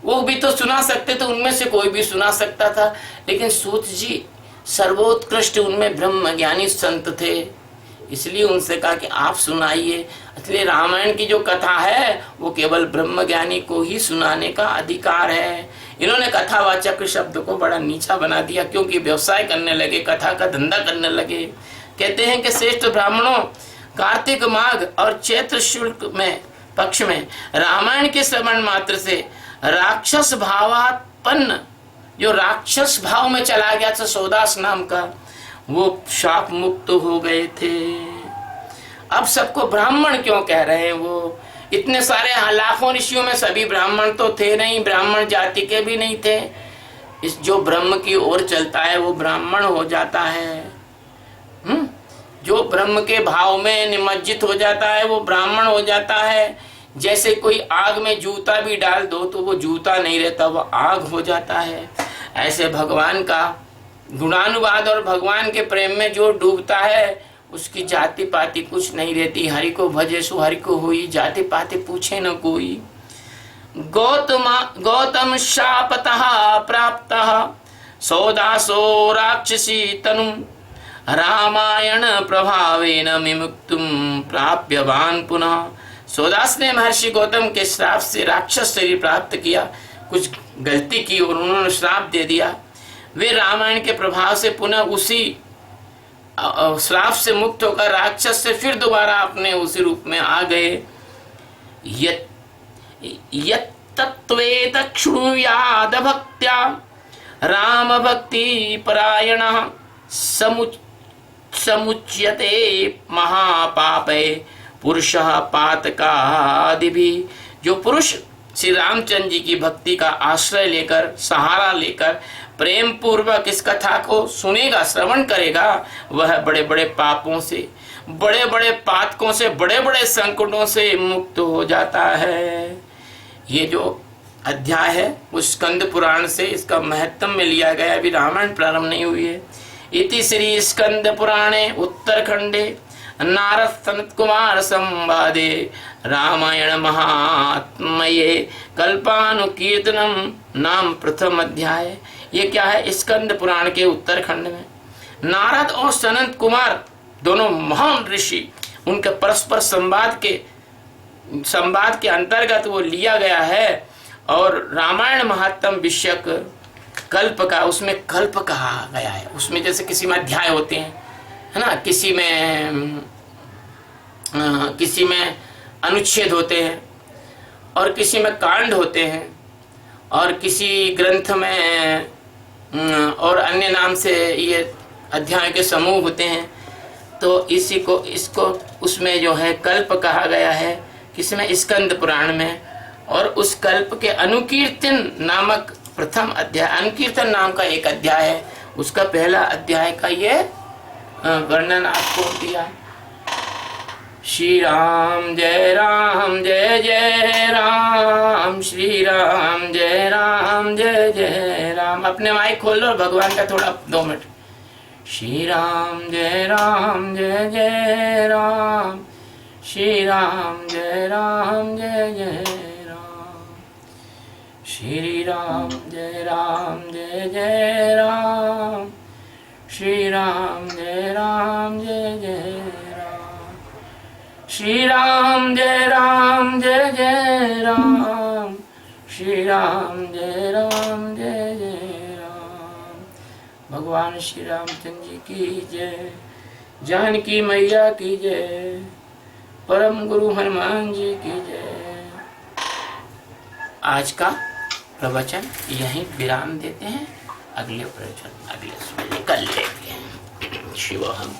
वो भी तो सुना सकते थे, उनमें से कोई भी सुना सकता था, लेकिन सूत जी सर्वोत्कृष्ट उनमें ब्रह्म ज्ञानी संत थे, इसलिए उनसे कहा कि आप सुनाइए। इसलिए रामायण की जो कथा है वो केवल ब्रह्म ज्ञानी को ही सुनाने का अधिकार है। इन्होंने कथावाचक शब्द को बड़ा नीचा बना दिया, क्योंकि व्यवसाय करने लगे, कथा का धंधा करने लगे। कहते हैं कि श्रेष्ठ ब्राह्मणों, कार्तिक माघ और चैत्र शुक्ल में पक्ष में रामायण के श्रवण मात्र से राक्षस भावात्पन्न, जो राक्षस भाव में चला गया था सौदास नाम का, वो शाप मुक्त हो गए थे। अब सबको ब्राह्मण क्यों कह रहे हैं? वो इतने सारे लाखों ऋषियों में सभी ब्राह्मण तो थे नहीं, ब्राह्मण जाति के भी नहीं थे। इस जो ब्रह्म की ओर चलता है वो ब्राह्मण हो जाता है। जो ब्रह्म के भाव में निमज्जित हो जाता है वो ब्राह्मण हो जाता है। जैसे कोई आग में जूता भी डाल दो तो वो जूता नहीं रहता, वो आग हो जाता है। ऐसे भगवान का गुणानुवाद और भगवान के प्रेम में जो डूबता है उसकी जाति पाति कुछ नहीं रहती। हरि को भजे सो हरि को होई, जाति पाति पूछे न कोई। गौतम शापतः प्राप्तः सौदासो राक्षसी तनुं रामायण प्रभावेन विमुक्तुं प्राप्यवान पुनः। सौदास ने महर्षि गौतम के श्राप से राक्षस शरीर प्राप्त किया, कुछ गलती की और उन्होंने श्राप दे दिया। वे रामायण के प्रभाव से पुनः उसी श्राप से मुक्त होकर राक्षस से फिर दोबारा अपने उसी रूप में आ गए। यत्तत्वेत शृणुयाद भक्त्या राम भक्ति परायणः समुच्यते महापापे पुरुषः पातकादिभिः। जो पुरुष श्री रामचंद्र जी की भक्ति का आश्रय लेकर, सहारा लेकर प्रेम पूर्वक इस कथा को सुनेगा, श्रवण करेगा, वह बड़े बड़े पापों से, बड़े बड़े पातकों से, बड़े बड़े संकटों से मुक्त हो जाता है। ये जो अध्याय है उस स्कंद पुराण से इसका महत्व में लिया गया, अभी रामायण प्रारंभ नहीं हुई है। इति श्री स्कंद पुराणे उत्तरखंडे नारद सनत कुमार संवादे रामायण महात्म्ये कल्पानुकीर्तनम नाम प्रथम अध्याय। ये क्या है? स्कंद पुराण के उत्तरखंड में नारद और सनत कुमार दोनों महान ऋषि, उनके परस्पर संवाद के अंतर्गत वो लिया गया है। और रामायण महात्म विषयक कल्प का, उसमें कल्प कहा गया है। उसमें जैसे किसी में अध्याय होते हैं, है ना, किसी में अनुच्छेद होते हैं और किसी में कांड होते हैं और किसी ग्रंथ में और अन्य नाम से ये अध्याय के समूह होते हैं। तो इसको उसमें जो है कल्प कहा गया है, किसमें? स्कंद पुराण में। और उस कल्प के अनुकीर्तन नामक प्रथम अध्याय, अनुकीर्तन नाम का एक अध्याय है, उसका पहला अध्याय का ये वर्णन आपको दिया। श्री राम जय जय राम, श्री राम जय जय राम। अपने माइक खोल लो भगवान का थोड़ा 2 मिनट। श्री राम जय जय राम, श्री राम जय जय राम, श्री राम जय जय राम, श्री राम जय जय राम, श्री राम जय जय राम, श्री राम जय जय राम। भगवान श्री रामचंद्र जी की जय, जानकी मैया की जय, परम गुरु हनुमान जी की जय। आज का प्रवचन यहीं विराम देते हैं, अगले प्रवचन अगले समय कल लेते हैं। शिवोहम।